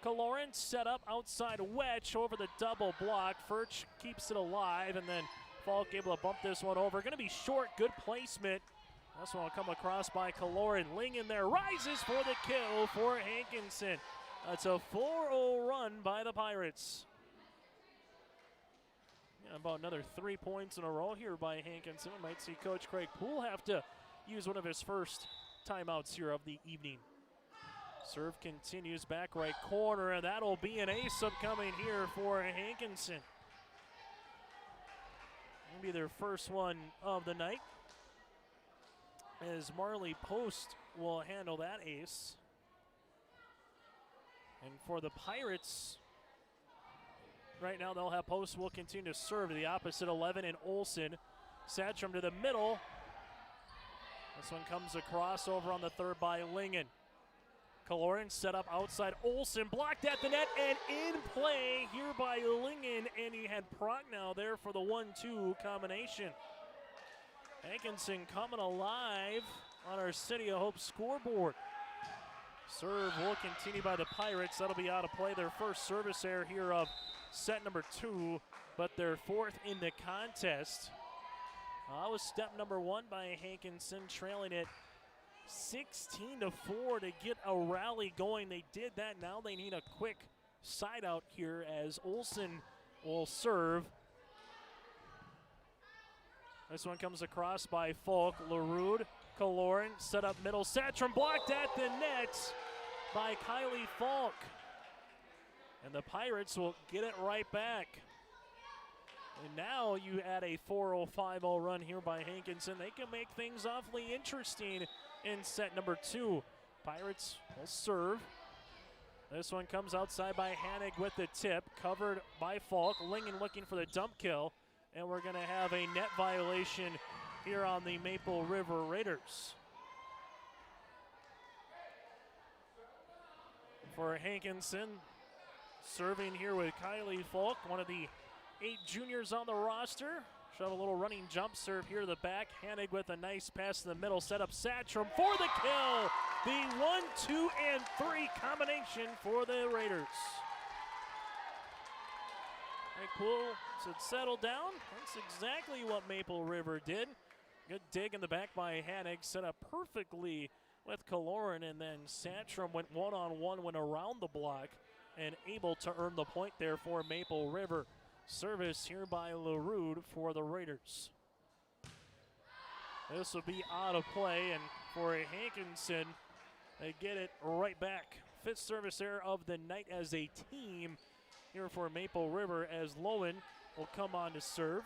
Kaloran set up outside wedge over the double block. Furch keeps it alive, and then Falk able to bump this one over. Going to be short, good placement. This one will come across by Kaloran. Lingen there rises for the kill for Hankinson. That's a 4-0 run by the Pirates. Yeah, about another 3 points in a row here by Hankinson. We might see Coach Craig Poole have to use one of his first timeouts here of the evening. Serve continues back right corner, and that'll be an ace upcoming here for Hankinson. Maybe their first one of the night, as Marley Post will handle that ace. And for the Pirates, right now they'll have Post will continue to serve to the opposite 11 and Olsen. Satcham to the middle. This one comes across over on the third by Lingen. Kaloran set up outside. Olsen blocked at the net and in play here by Lingen, and he had Prochnow there for the 1-2 combination. Hankinson coming alive on our City of Hope scoreboard. Serve will continue by the Pirates. That'll be out of play. Their first service error here of set number 2, but their fourth in the contest. That was step number 1 by Hankinson, trailing it 16-4 to get a rally going. They did that. Now they need a quick side out here as Olsen will serve. This one comes across by Falk. LaRude, Kaloran set up middle. Satcham blocked at the net by Kylie Falk. And the Pirates will get it right back. And now you add a 4-0, 5-0 run here by Hankinson. They can make things awfully interesting in set number 2. Pirates will serve. This one comes outside by Hannig with the tip, covered by Falk. Lingen looking for the dump kill. And we're going to have a net violation here on the Maple River Raiders. For Hankinson, serving here with Kylie Falk, one of the 8 juniors on the roster. Shove a little running jump serve here to the back. Hannig with a nice pass to the middle. Set up Satcham for the kill. The 1, 2, and 3 combination for the Raiders. Craig Poole said settle down. That's exactly what Maple River did. Good dig in the back by Hannig. Set up perfectly with Kaloran, and then Satcham went one-on-one, went around the block, and able to earn the point there for Maple River. Service here by LaRude for the Raiders. This will be out of play, and for Hankinson, they get it right back. 5th service error of the night as a team here for Maple River, as Lowen will come on to serve.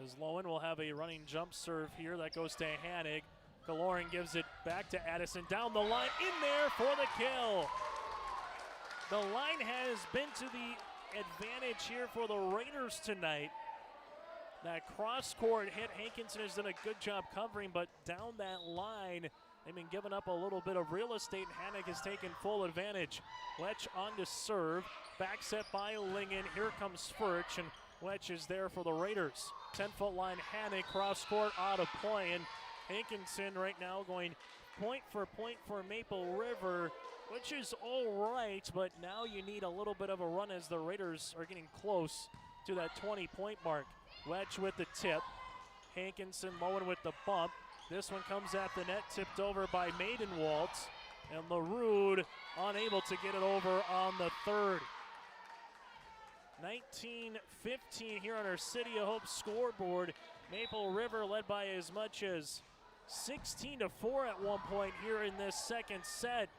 As Lowen will have a running jump serve here that goes to Hannig. Kaloran gives it back to Addison. Down the line, in there for the kill. The line has been to the advantage here for the Raiders tonight. That cross-court hit, Hankinson has done a good job covering, but down that line, they've been giving up a little bit of real estate. Hannig has taken full advantage. Letch on to serve. Back set by Lingen. Here comes Furch, and Letch is there for the Raiders. 10-foot line, Hannig, cross-court, out of play. And Hankinson right now going point for Maple River, which is all right, but now you need a little bit of a run as the Raiders are getting close to that 20-point mark. Letch with the tip. Hankinson, Lowen with the bump. This one comes at the net, tipped over by Maidenwalt. And LaRude unable to get it over on the third. 19-15 here on our City of Hope scoreboard. Maple River led by as much as 16-4 at one point here in this second set.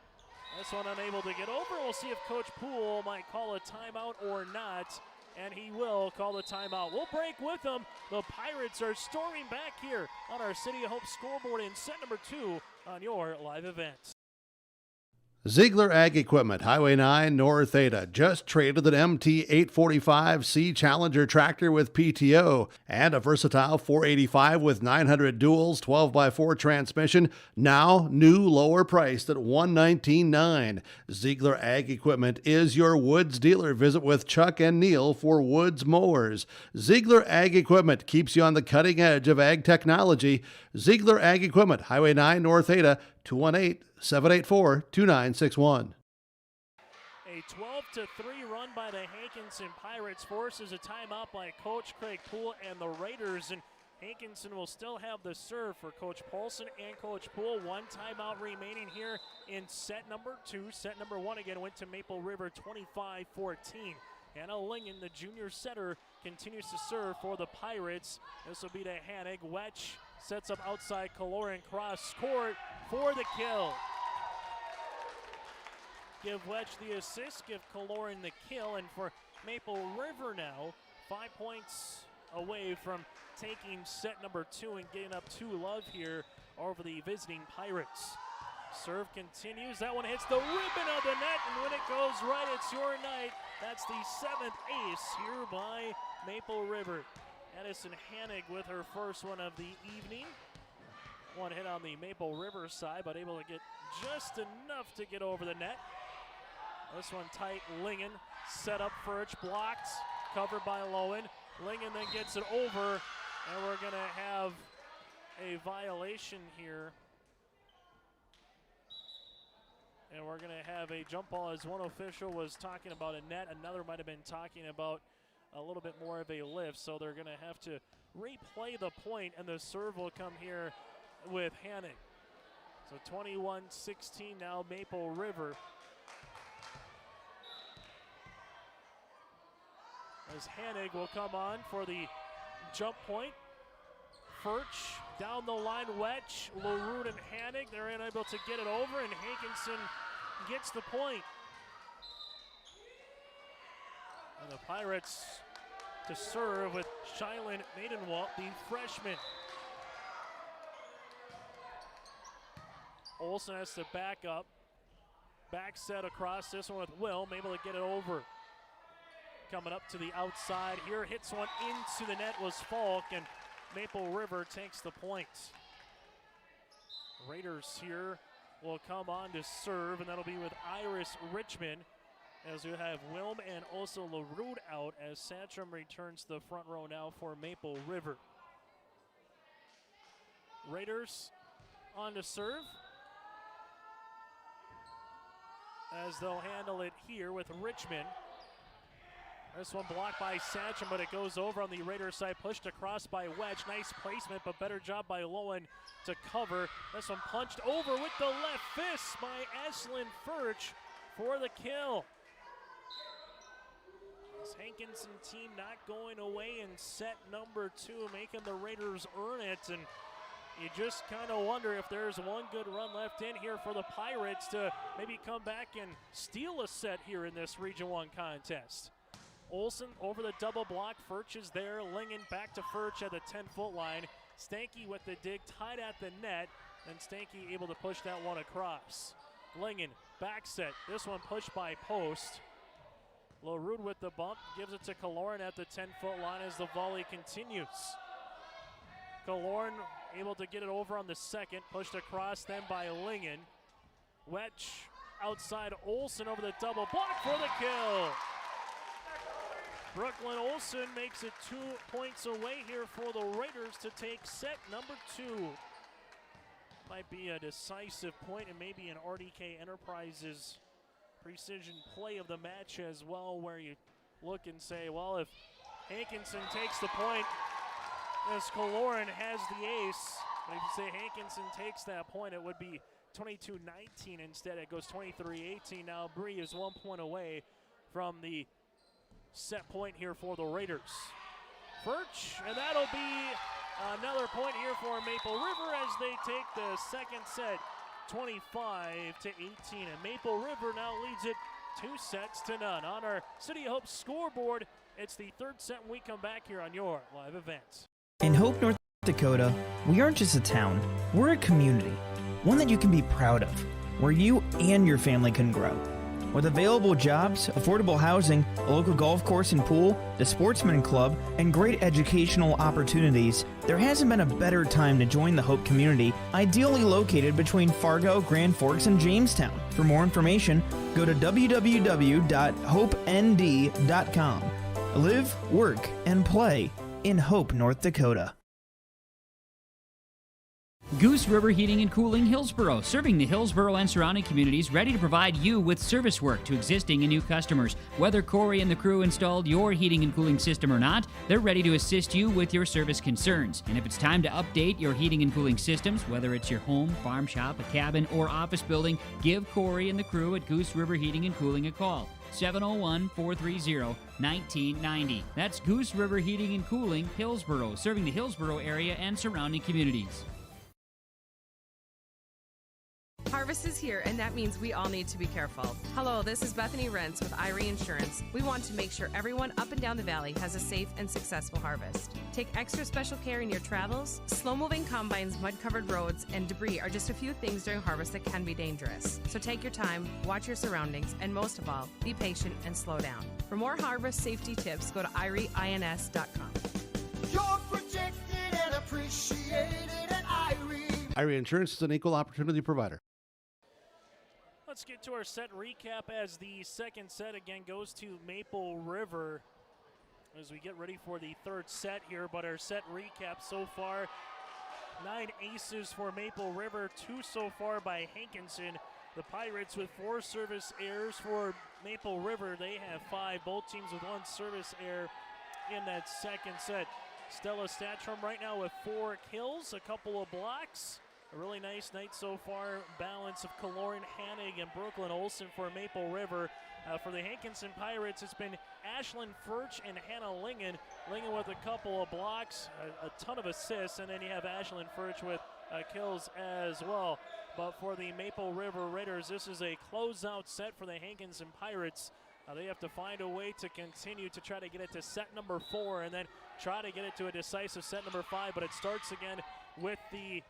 This one unable to get over. We'll see if Coach Poole might call a timeout or not, and he will call the timeout. We'll break with them. The Pirates are storming back here on our City of Hope scoreboard in set number 2 on your live event. Ziegler Ag Equipment, Highway 9, North Ada, just traded an MT-845C Challenger tractor with PTO and a versatile 485 with 900 duals, 12x4 transmission, now new lower priced at $119,900. Ziegler Ag Equipment is your Woods dealer. Visit with Chuck and Neil for Woods mowers. Ziegler Ag Equipment keeps you on the cutting edge of ag technology. Ziegler Ag Equipment, Highway 9, North Ada, 218-784-2961. A 12-3 run by the Hankinson Pirates forces a timeout by Coach Craig Poole and the Raiders. And Hankinson will still have the serve for Coach Paulson and Coach Poole. One timeout remaining here in set number 2. Set number 1 again went to Maple River 25-14. Hannah Lingen, the junior setter, continues to serve for the Pirates. This will be to Hanig. Wetch sets up outside Kaloran, cross court for the kill. Give Wetch the assist, give Kaloran the kill, and for Maple River now, 5 points away from taking set number 2 and getting up 2-love here over the visiting Pirates. Serve continues. That one hits the ribbon of the net, and when it goes right, it's your night. That's the 7th ace here by Maple River. Addison Hanig with her first one of the evening. One hit on the Maple River side, but able to get just enough to get over the net. This one tight. Lingen set up Furch, blocked, covered by Lowen. Lingen then gets it over, and we're going to have a violation here. And we're going to have a jump ball, as one official was talking about a net. Another might have been talking about a little bit more of a lift. So they're going to have to replay the point, and the serve will come here with Hanig. So 21-16 now, Maple River. As Hanig will come on for the jump point. Furch down the line, Wetch, LaRue and Hanig. They're unable to get it over, and Hankinson gets the point. And the Pirates to serve with Shylin Maidenwalt, the freshman. Olsen has to back up. Back set across this one with Wilm, able to get it over. Coming up to the outside here, hits one into the net was Falk, and Maple River takes the point. Raiders here will come on to serve, and that'll be with Iris Richmond, as we have Wilm and also LaRue out, as Satcham returns to the front row now for Maple River. Raiders on to serve, as they'll handle it here with Richmond. This one blocked by Satcham, but it goes over on the Raiders side. Pushed across by Wedge. Nice placement, but better job by Lowen to cover. This one punched over with the left fist by Ashlyn Furch for the kill. This Hankinson team not going away in set number 2, making the Raiders earn it. And you just kind of wonder if there's one good run left in here for the Pirates to maybe come back and steal a set here in this Region 1 contest. Olsen over the double block. Furch is there. Lingen back to Furch at the 10-foot line. Stanky with the dig, tied at the net. And Stanky able to push that one across. Lingen back set. This one pushed by Post. LaRue with the bump. Gives it to Kaloran at the 10-foot line as the volley continues. Kaloran able to get it over on the second. Pushed across then by Lingen. Wetch outside Olsen over the double block for the kill. Brooklyn Olsen makes it 2 points away here for the Raiders to take set number 2. Might be a decisive point and maybe an RDK Enterprises precision play of the match as well, where you look and say, well, if Hankinson takes the point, as Kaloran has the ace, if you say Hankinson takes that point, it would be 22-19 instead. It goes 23-18. Now Bree is 1 point away from the set point here for the Raiders. Furch, and that'll be another point here for Maple River as they take the second set 25-18. And Maple River now leads it 2-0 on our City of Hope scoreboard. It's the third set when we come back here on your live event. In Hope, North Dakota, we aren't just a town, we're a community, one that you can be proud of, where you and your family can grow. With available jobs, affordable housing, a local golf course and pool, the Sportsman Club, and great educational opportunities, there hasn't been a better time to join the Hope community, ideally located between Fargo, Grand Forks, and Jamestown. For more information, go to www.hopend.com. Live, work, and play in Hope, North Dakota. Goose River Heating and Cooling Hillsboro, serving the Hillsboro and surrounding communities, ready to provide you with service work to existing and new customers. Whether Corey and the crew installed your heating and cooling system or not, they're ready to assist you with your service concerns. And if it's time to update your heating and cooling systems, whether it's your home, farm shop, a cabin, or office building, give Corey and the crew at Goose River Heating and Cooling a call. 701-430-1990. That's Goose River Heating and Cooling, Hillsboro, serving the Hillsboro area and surrounding communities. Harvest is here, and that means we all need to be careful. Hello, this is Bethany Rentz with Irie Insurance. We want to make sure everyone up and down the valley has a safe and successful harvest. Take extra special care in your travels. Slow-moving combines, mud-covered roads, and debris are just a few things during harvest that can be dangerous. So take your time, watch your surroundings, and most of all, be patient and slow down. For more harvest safety tips, go to irieins.com. You're protected and appreciated at Irie. Irie Insurance is an equal opportunity provider. Let's get to our set recap as the second set again goes to Maple River as we get ready for the third set here. But our set recap so far, 9 aces for Maple River, 2 so far by Hankinson. The Pirates with 4 service errors for Maple River. They have 5, both teams with 1 service error in that second set. Stella Statrom right now with 4 kills, a couple of blocks. A really nice night so far. Balance of Kaloran Hannig and Brooklyn Olsen for Maple River. For the Hankinson Pirates, it's been Ashlyn Furch and Hannah Lingen. Lingen with a couple of blocks, a ton of assists, and then you have Ashlyn Furch with kills as well. But for the Maple River Raiders, this is a closeout set for the Hankinson Pirates. They have to find a way to continue to try to get it to set number 4 and then try to get it to a decisive set number 5. But it starts again with the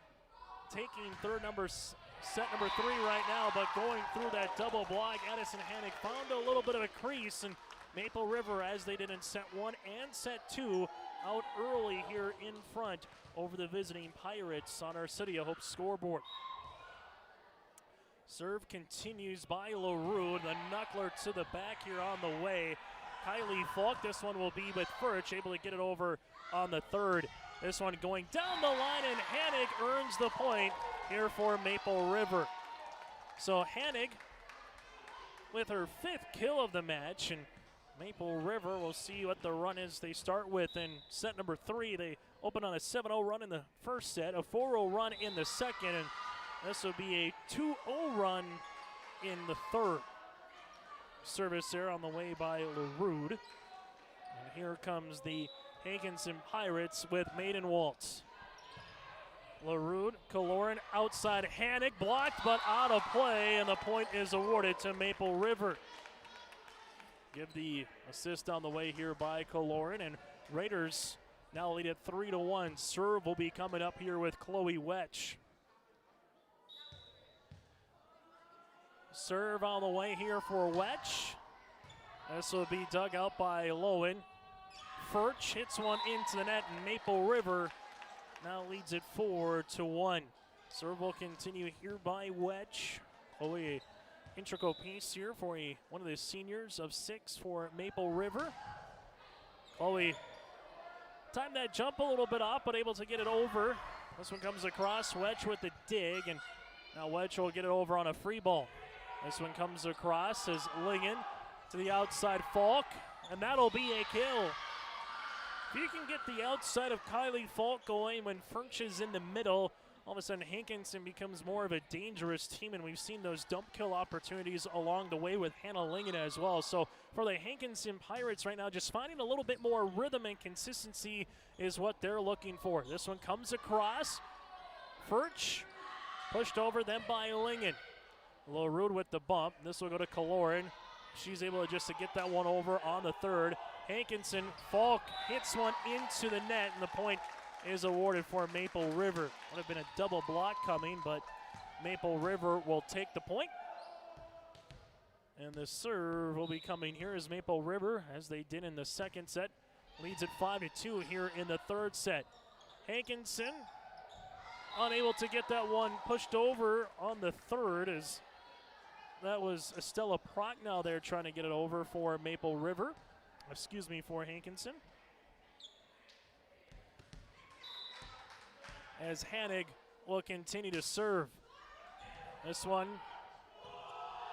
taking set number 3 right now, but going through that double block, Addison Hannick found a little bit of a crease, and Maple River, as they did in set 1 and set 2, out early here in front over the visiting Pirates on our City of Hope scoreboard. Serve continues by LaRue, the knuckler to the back here on the way. Kylie Falk, this one will be with Furch, able to get it over on the third. This one going down the line, and Hannig earns the point here for Maple River. So Hannig with her 5th kill of the match, and Maple River, we'll see what the run is they start with in set number 3. They open on a 7-0 run in the first set, a 4-0 run in the second, and this will be a 2-0 run in the third. Service there on the way by LaRue. And here comes the Hankinson Pirates with maiden waltz. LaRue, Kaloran outside, Hannick blocked but out of play, and the point is awarded to Maple River. Give the assist on the way here by Kaloran, and Raiders now lead at 3-1. Serve will be coming up here with Chloe Wetch. Serve on the way here for Wetch. This will be dug out by Lowen. Furch hits one into the net, and Maple River now leads it 4-1. Serve will continue here by Wetch. Chloe, integral piece here for one of the seniors of 6 for Maple River. Chloe timed that jump a little bit off, but able to get it over. This one comes across, Wetch with the dig, and now Wetch will get it over on a free ball. This one comes across as Lingen to the outside, Falk, and that'll be a kill. If you can get the outside of Kylie Falk going when Furch is in the middle, all of a sudden Hankinson becomes more of a dangerous team, and we've seen those dump kill opportunities along the way with Hannah Lingen as well. So for the Hankinson Pirates right now, just finding a little bit more rhythm and consistency is what they're looking for. This one comes across. Furch pushed over then by Lingen. LaRue with the bump. This will go to Kaloran. She's able to get that one over on the third. Hankinson, Falk hits one into the net, and the point is awarded for Maple River. Would have been a double block coming, but Maple River will take the point. And the serve will be coming here as Maple River, as they did in the second set, leads at 5-2 here in the third set. Hankinson unable to get that one pushed over on the third, as that was Estella Prochnow there trying to get it over for Maple River. Excuse me, for Hankinson. As Hanig will continue to serve. This one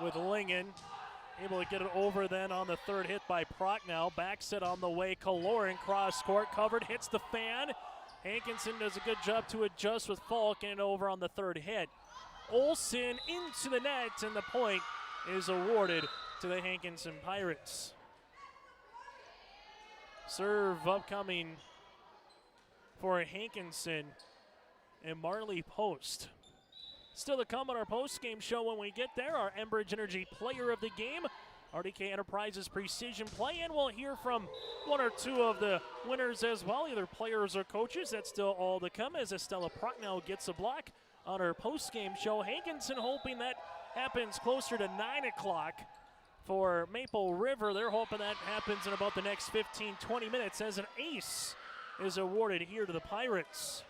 with Lingen. Able to get it over then on the third hit by Prochnow. Back set on the way. Kaloran cross court covered. Hits the fan. Hankinson does a good job to adjust with Falk and over on the third hit. Olsen into the net, and the point is awarded to the Hankinson Pirates. Serve upcoming for Hankinson and Marley Post. Still to come on our post-game show when we get there, our Enbridge Energy Player of the Game, RDK Enterprises Precision Play, and we'll hear from one or two of the winners as well, either players or coaches. That's still all to come as Estella Prochnow gets a block on our post-game show. Hankinson hoping that happens closer to 9 o'clock. For Maple River, they're hoping that happens in about the next 15-20 minutes as an ace is awarded here to the Pirates.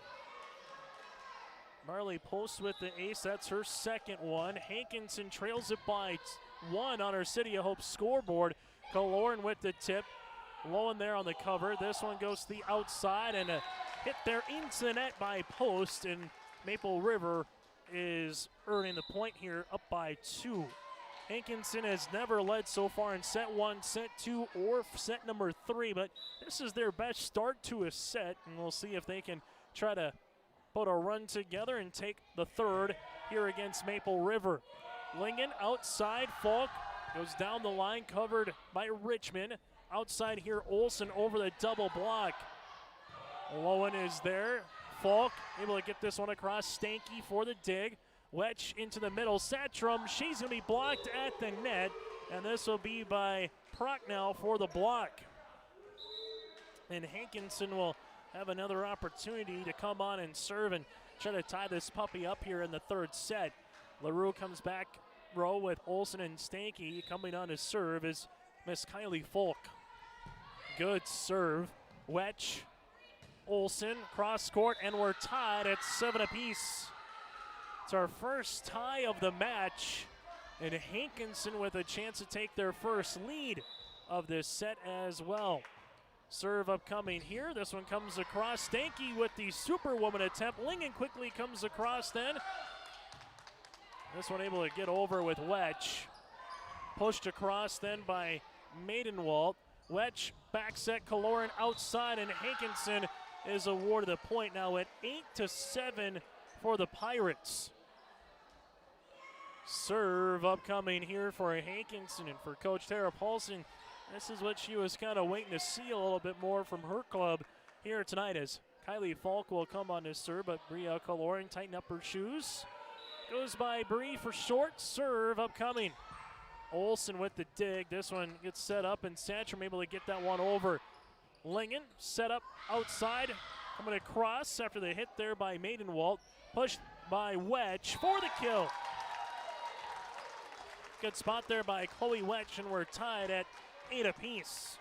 Marley Post with the ace, that's her second one. Hankinson trails it by one on her City of Hope scoreboard. Kaloran with the tip, low in there on the cover. This one goes to the outside and a hit there into the net by Post, and Maple River is earning the point here, up by 2. Hankinson has never led so far in set 1, set 2, or set number 3, but this is their best start to a set, and we'll see if they can try to put a run together and take the third here against Maple River. Lingen outside, Falk goes down the line, covered by Richmond. Outside here, Olsen over the double block. Lowen is there. Falk able to get this one across. Stanky for the dig. Wetch into the middle. Satrum, she's going to be blocked at the net, and this will be by Prochnow for the block. And Hankinson will have another opportunity to come on and serve and try to tie this puppy up here in the third set. LaRue comes back row with Olsen and Stanky. Coming on to serve is Miss Kylie Falk. Good serve. Wetch, Olsen, cross court, and we're tied at 7 apiece. It's our first tie of the match, and Hankinson with a chance to take their first lead of this set as well. Serve upcoming here. This one comes across. Stanky with the Superwoman attempt. Lingen quickly comes across then. This one able to get over with Wetch. Pushed across then by Maidenwald. Wetch back set, Kaloran outside, and Hankinson is awarded the point now at 8-7 for the Pirates. Serve upcoming here for Hankinson, and for Coach Tara Paulson, this is what she was kind of waiting to see a little bit more from her club here tonight, as Kylie Falk will come on this serve, but Bria Kaloran tighten up her shoes. Goes by Bree for short. Serve upcoming. Olsen with the dig. This one gets set up, and Satcham able to get that one over. Lingen set up outside. Coming across after the hit there by Maidenwald. Pushed by Wetch for the kill. Good spot there by Chloe Wetch, and we're tied at 8 apiece.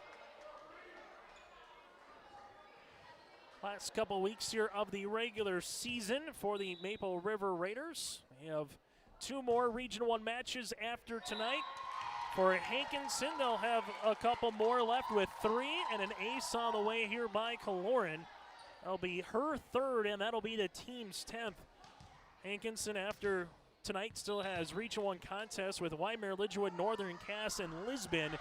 Last couple weeks here of the regular season for the Maple River Raiders. We have 2 more Region 1 matches after tonight. For Hankinson, they'll have a couple more left with 3 and an ace on the way here by Kaloran. That'll be her third, and that'll be the team's 10th. Hankinson, after tonight, still has Region 1 contests with Waimea, Lidgerwood, Northern Cass, and Lisbon.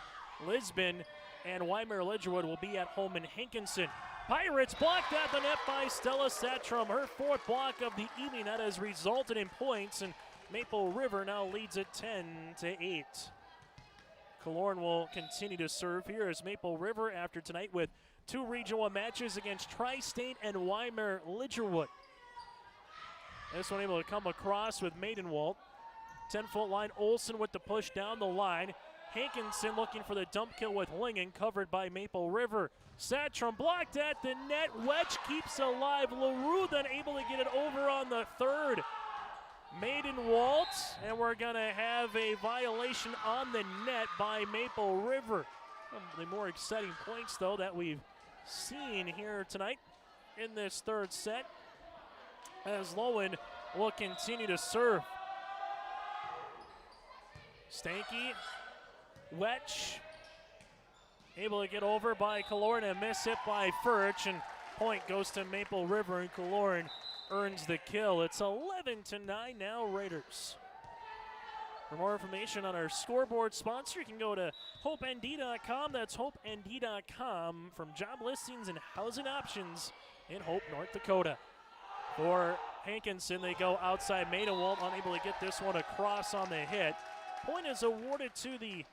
Lisbon and Waimea Lidgerwood will be at home in Hankinson. Pirates blocked at the net by Stella Satrum. Her 4th block of the evening. That has resulted in points, and Maple River now leads it 10-8. Kaloran will continue to serve here as Maple River, after tonight, with 2 Region 1 matches against Tri-State and Waimea Lidgerwood. This one able to come across with Maidenwald. 10-foot line, Olsen with the push down the line. Hankinson looking for the dump kill with Lingen, covered by Maple River. Satrom blocked at the net. Wedge keeps alive. LaRue then able to get it over on the third. Maidenwald, and we're going to have a violation on the net by Maple River. One of the more exciting points, though, that we've seen here tonight in this third set, as Lowen will continue to serve. Stanky, Wetch, able to get over by Kaloran, and miss hit by Furch, and point goes to Maple River, and Kaloran earns the kill. It's 11-9 now, Raiders. For more information on our scoreboard sponsor, you can go to HopeND.com. That's HopeND.com. From job listings and housing options in Hope, North Dakota. For Hankinson, they go outside. Maidenwald unable to get this one across on the hit. Point is awarded to the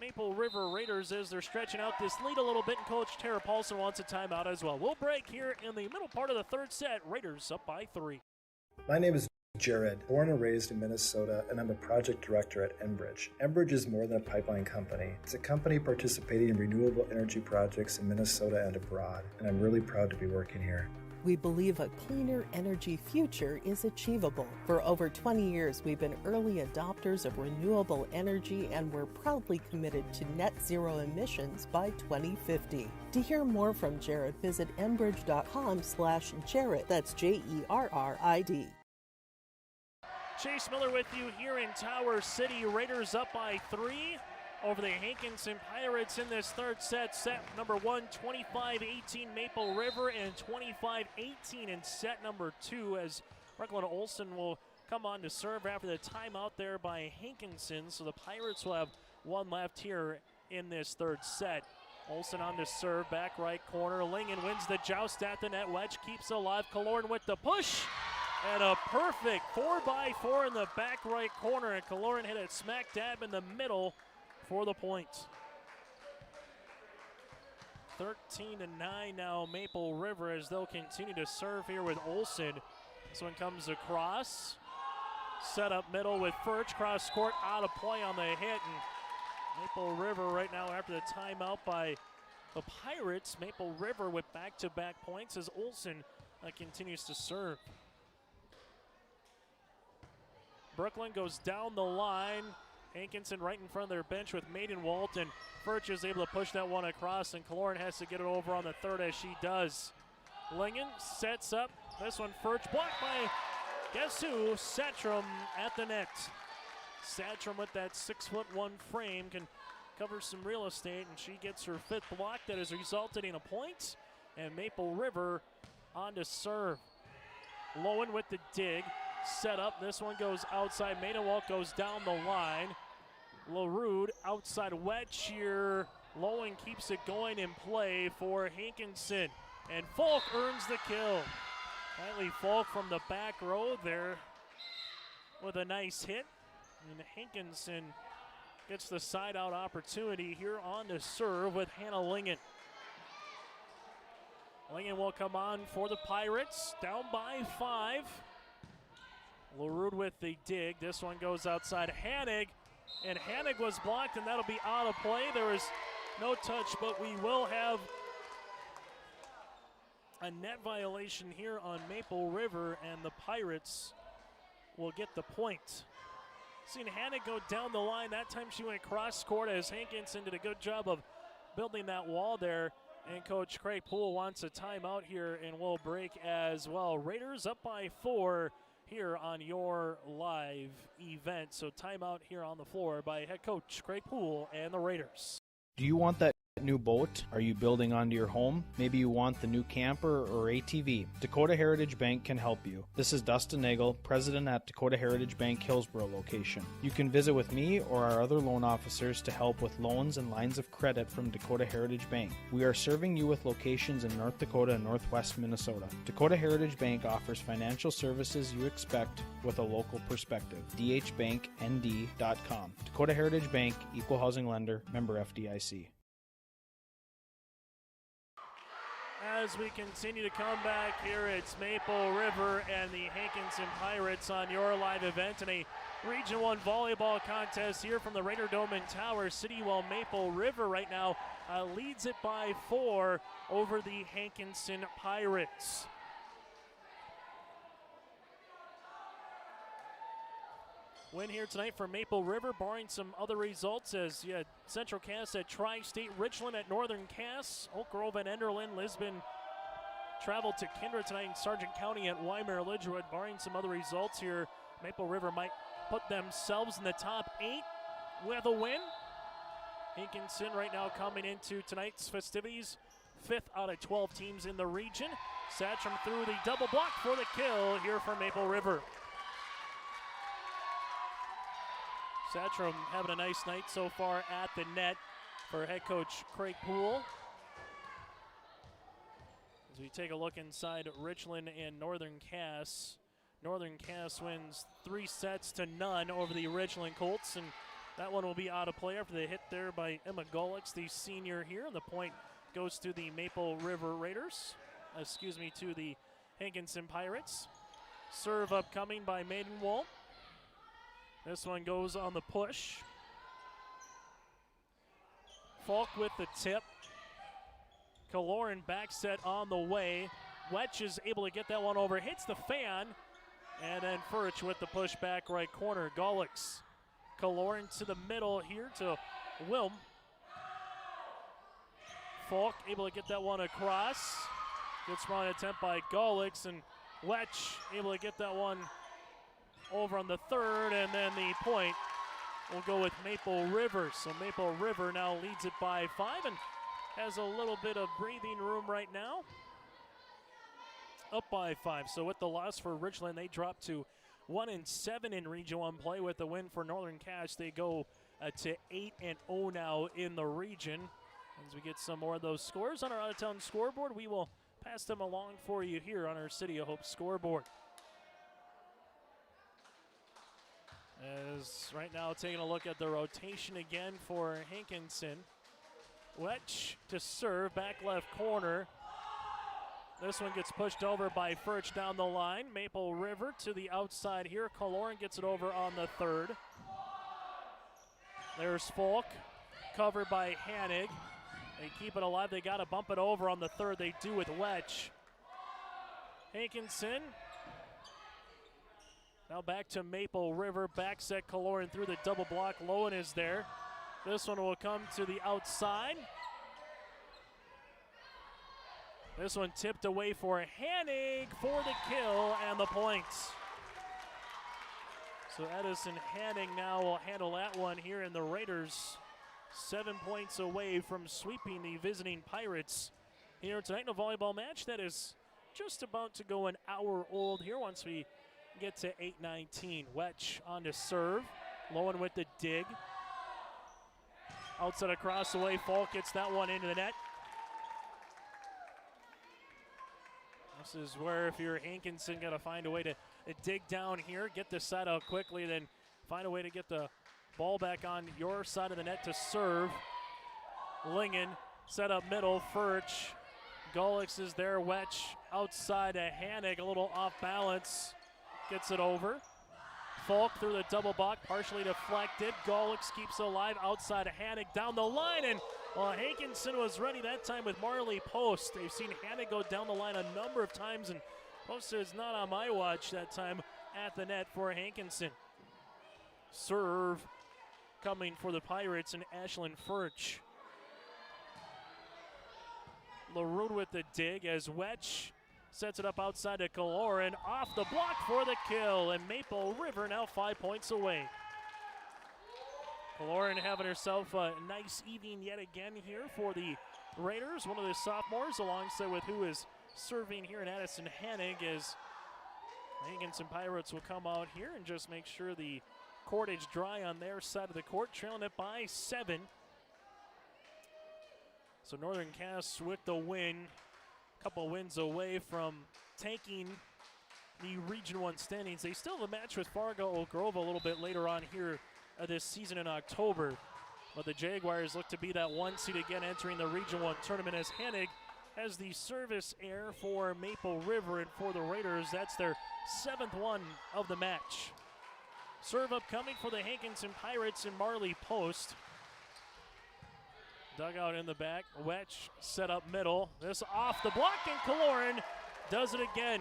Maple River Raiders as they're stretching out this lead a little bit, and Coach Tara Paulson wants a timeout as well. We'll break here in the middle part of the third set. Raiders up by 3. My name is Jared, born and raised in Minnesota, and I'm a project director at Enbridge. Enbridge is more than a pipeline company. It's a company participating in renewable energy projects in Minnesota and abroad, and I'm really proud to be working here. We believe a cleaner energy future is achievable. For over 20 years, we've been early adopters of renewable energy, and we're proudly committed to net zero emissions by 2050. To hear more from Jared, visit enbridge.com/Jared. That's JERRID. Chase Miller with you here in Tower City. Raiders up by 3 over the Hankinson Pirates in this third set. Set number 1, 25-18 Maple River, and 25-18 in set number 2, as Recklin Olsen will come on to serve after the timeout there by Hankinson. So the Pirates will have one left here in this third set. Olsen on to serve, back right corner. Lingen wins the joust at the net. Wedge keeps alive. Kaloran with the push. And a perfect 4x4 in the back right corner, and Kaloran hit it smack dab in the middle for the point. 13-9 now Maple River, as they'll continue to serve here with Olsen. This one comes across. Set up middle with Furch, cross court, out of play on the hit. And Maple River right now after the timeout by the Pirates. Maple River with back-to-back points as Olsen continues to serve. Brooklyn goes down the line. Hankinson right in front of their bench with Maidenwald, and Furch is able to push that one across, and Kaloran has to get it over on the third as she does. Lingen sets up. This one Furch blocked by, guess who? Satrom at the net. Satrom with that 6'1" frame can cover some real estate, and she gets her 5th block that has resulted in a point, and Maple River on to serve. Lowen with the dig. Set up. This one goes outside. Maidenwald goes down the line. LaRue outside wedge here. Lowen keeps it going in play for Hankinson. And Falk earns the kill. Kylie Falk from the back row there with a nice hit. And Hankinson gets the side out opportunity here on to serve with Hannah Lingen. Lingen will come on for the Pirates. Down by 5. LaRue with the dig. This one goes outside Hanig, and Hanig was blocked, and that'll be out of play. There was no touch, but we will have a net violation here on Maple River, and the Pirates will get the point. Seen Hanig go down the line. That time she went cross court as Hankinson did a good job of building that wall there. And Coach Craig Poole wants a timeout here, and we'll break as well. Raiders up by 4 here on your live event. So timeout here on the floor by head coach Craig Poole and the Raiders. Do you want that new boat? Are you building onto your home? Maybe you want the new camper or ATV. Dakota Heritage Bank can help you. This is Dustin Nagel, president at Dakota Heritage Bank Hillsborough location. You can visit with me or our other loan officers to help with loans and lines of credit from Dakota Heritage Bank. We are serving you with locations in North Dakota and Northwest Minnesota. Dakota Heritage Bank offers financial services you expect with a local perspective. dhbanknd.com. Dakota Heritage Bank, equal housing lender, member FDIC. as we continue to come back here. It's Maple River and the Hankinson Pirates on your live event in a Region 1 volleyball contest here from the Raider Dome in Tower City, while Maple River right now leads it by 4 over the Hankinson Pirates. Win here tonight for Maple River, barring some other results, as you had Central Cass at Tri-State, Richland at Northern Cass, Oak Grove at Enderlin, Lisbon traveled to Kindred tonight in Sargent County at Weimar Lidgerwood. Barring some other results here, Maple River might put themselves in the top 8 with a win. Hankinson right now coming into tonight's festivities, 5th out of 12 teams in the region. Satcham through the double block for the kill here for Maple River. Satcham having a nice night so far at the net for head coach Craig Poole. As we take a look inside Richland and Northern Cass. Northern Cass wins 3-0 over the Richland Colts, and that one will be out of play after the hit there by Emma Golix, the senior here. And the point goes to the Maple River Raiders, to the Hankinson Pirates. Serve upcoming by Maidenwald. This one goes on the push. Falk with the tip. Kaloran back set on the way. Wetch is able to get that one over, hits the fan, and then Furch with the push back right corner. Golix. Kaloran to the middle here to Wilm. Falk able to get that one across. Good strong attempt by Golix, and Wetch able to get that one over on the third, and then the point will go with Maple River. So Maple River now leads it by 5 and has a little bit of breathing room right now. Up by 5. So with the loss for Richland, they drop to 1-7 in Region 1 play. With the win for Northern Cass, they go to 8-0 now in the region. As we get some more of those scores on our out-of-town scoreboard, we will pass them along for you here on our City of Hope scoreboard. As right now taking a look at the rotation again for Hankinson. Wetch to serve, back left corner. This one gets pushed over by Furch down the line. Maple River to the outside here. Kaloran gets it over on the third. There's Falk, covered by Hanig. They keep it alive. They got to bump it over on the third. They do with Wetch. Hankinson. Now back to Maple River. Back set Kaloran through the double block. Lowen is there. This one will come to the outside. This one tipped away for Hanig for the kill and the points. So Edison Hanig now will handle that one here, and the Raiders 7 points away from sweeping the visiting Pirates here tonight in a volleyball match that is just about to go an hour old here once we get to 8:19. Wetch on to serve. Lowen with the dig. Outside across the way, Falk gets that one into the net. This is where if you're Hankinson, got to find a way to dig down here, get the set out quickly, then find a way to get the ball back on your side of the net to serve. Lingen set up middle, Furch. Golix is there, Wetch outside to Hanig, a little off balance. Gets it over. Falk through the double block, partially deflected. Golix keeps it alive outside of Hanig down the line, and Hankinson was ready that time with Marley Post. They've seen Hanig go down the line a number of times, and Post is not on my watch that time at the net for Hankinson. Serve coming for the Pirates and Ashlyn Furch. LaRue with the dig as Wetch sets it up outside to Kaloran, off the block for the kill, and Maple River now 5 points away. Kaloran having herself a nice evening yet again here for the Raiders, one of the sophomores, alongside with who is serving here in Addison Hanig, as the Hankinson Pirates will come out here and just make sure the cordage dry on their side of the court, trailing it by 7. So Northern Cass with the win, couple wins away from taking the Region 1 standings. They still have a match with Fargo Oak Grove a little bit later on here this season in October. But the Jaguars look to be that 1 seed again entering the Region 1 tournament, as Hanig as the service error for Maple River, and for the Raiders, that's their 7th one of the match. Serve upcoming for the Hankinson Pirates and Marley Post. Dugout in the back, Wetch set up middle. This off the block, and Kaloran does it again.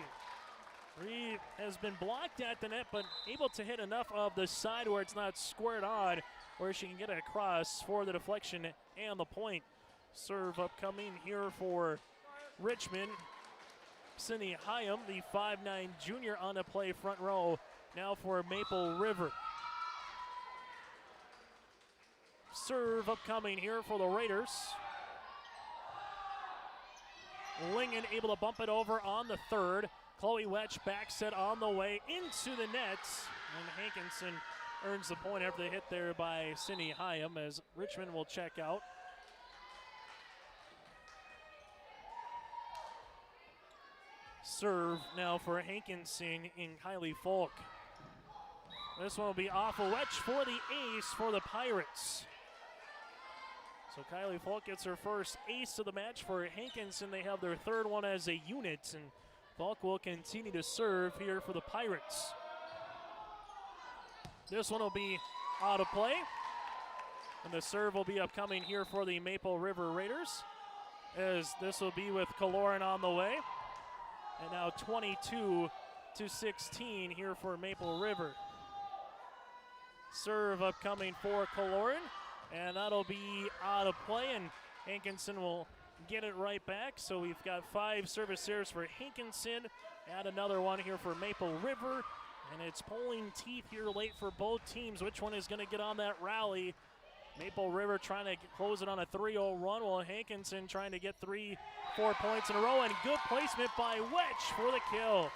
Reed has been blocked at the net, but able to hit enough of the side where it's not squared on, where she can get it across for the deflection and the point. Serve upcoming here for Richmond. Cindy Hyam, the 5'9" junior on the play front row now for Maple River. Serve upcoming here for the Raiders. Lingen able to bump it over on the third. Chloe Wetch back set on the way into the nets, and Hankinson earns the point after the hit there by Cindy Hyam, as Richmond will check out. Serve now for Hankinson in Kylie Falk. This one will be off a Wetch for the ace for the Pirates. So Kylie Falk gets her first ace of the match for Hankinson. They have their 3rd one as a unit, and Falk will continue to serve here for the Pirates. This one will be out of play, and the serve will be upcoming here for the Maple River Raiders, as this will be with Kaloran on the way. And now 22-16 here for Maple River. Serve upcoming for Kaloran, and that'll be out of play, and Hankinson will get it right back. So we've got 5 service errors for Hankinson, and another one here for Maple River, and it's pulling teeth here late for both teams. Which one is going to get on that rally? Maple River trying to close it on a 3-0 run, while Hankinson trying to get 3-4 points in a row, and good placement by Wetch for the kill.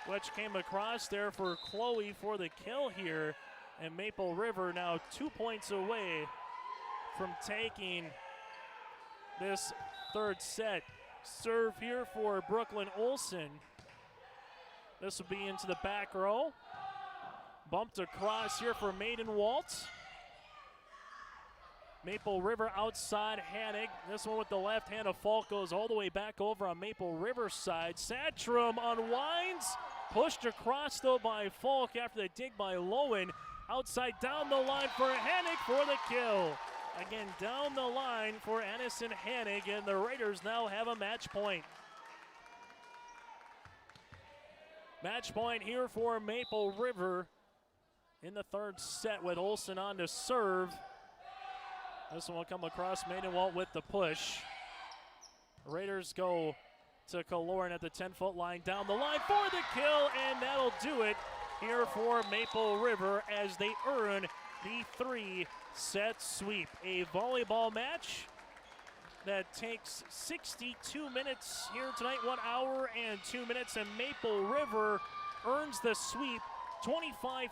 Wetch came across there for Chloe for the kill here, and Maple River now 2 points away from taking this 3rd set. Serve here for Brooklyn Olsen. This will be into the back row. Bumped across here for Maiden Waltz. Maple River outside Hannig. This one with the left hand of Falk goes all the way back over on Maple River's side. Satrum unwinds. Pushed across though by Falk after the dig by Lowen. Outside down the line for Hannig for the kill. Again, down the line for Addison Hannig, and the Raiders now have a match point. Match point here for Maple River in the 3rd set, with Olsen on to serve. This one will come across Maidenwalt with the push. Raiders go to Kaloran at the 10-foot line, down the line for the kill, and that'll do it here for Maple River as they earn the 3-set sweep. A volleyball match that takes 62 minutes here tonight, 1 hour and 2 minutes, and Maple River earns the sweep 25-14,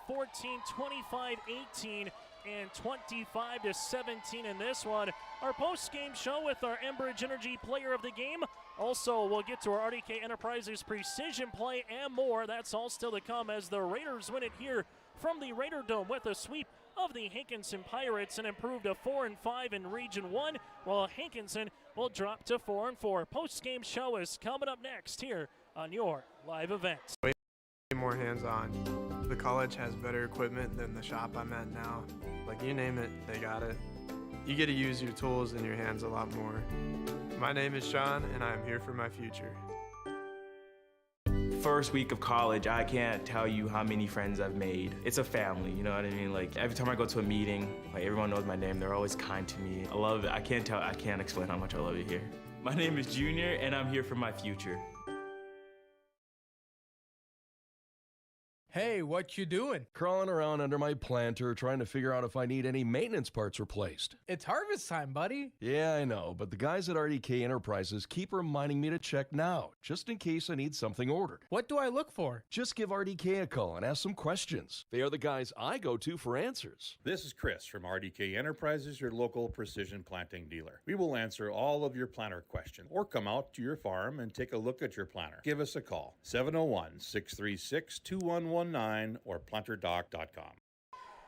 25-18, and 25-17 in this one. Our post-game show with our Enbridge Energy Player of the Game. Also, we'll get to our RDK Enterprises Precision Play and more. That's all still to come as the Raiders win it here from the Raider Dome with a sweep of the Hankinson Pirates and improve to 4-5 in Region 1, while Hankinson will drop to 4-4. Post-game show is coming up next here on your live event. Way more hands-on. The college has better equipment than the shop I'm at now. Like, you name it, they got it. You get to use your tools and your hands a lot more. My name is Sean, and I'm here for my future. First week of college, I can't tell you how many friends I've made. It's a family, you know what I mean? Like, every time I go to a meeting, like, everyone knows my name. They're always kind to me. I love it. I can't explain how much I love it here. My name is Junior, and I'm here for my future. Hey, what you doing? Crawling around under my planter trying to figure out if I need any maintenance parts replaced. It's harvest time, buddy. Yeah, I know, but the guys at RDK Enterprises keep reminding me to check now, just in case I need something ordered. What do I look for? Just give RDK a call and ask some questions. They are the guys I go to for answers. This is Chris from RDK Enterprises, your local precision planting dealer. We will answer all of your planter questions or come out to your farm and take a look at your planter. Give us a call, 701-636-2119 or planterdoc.com.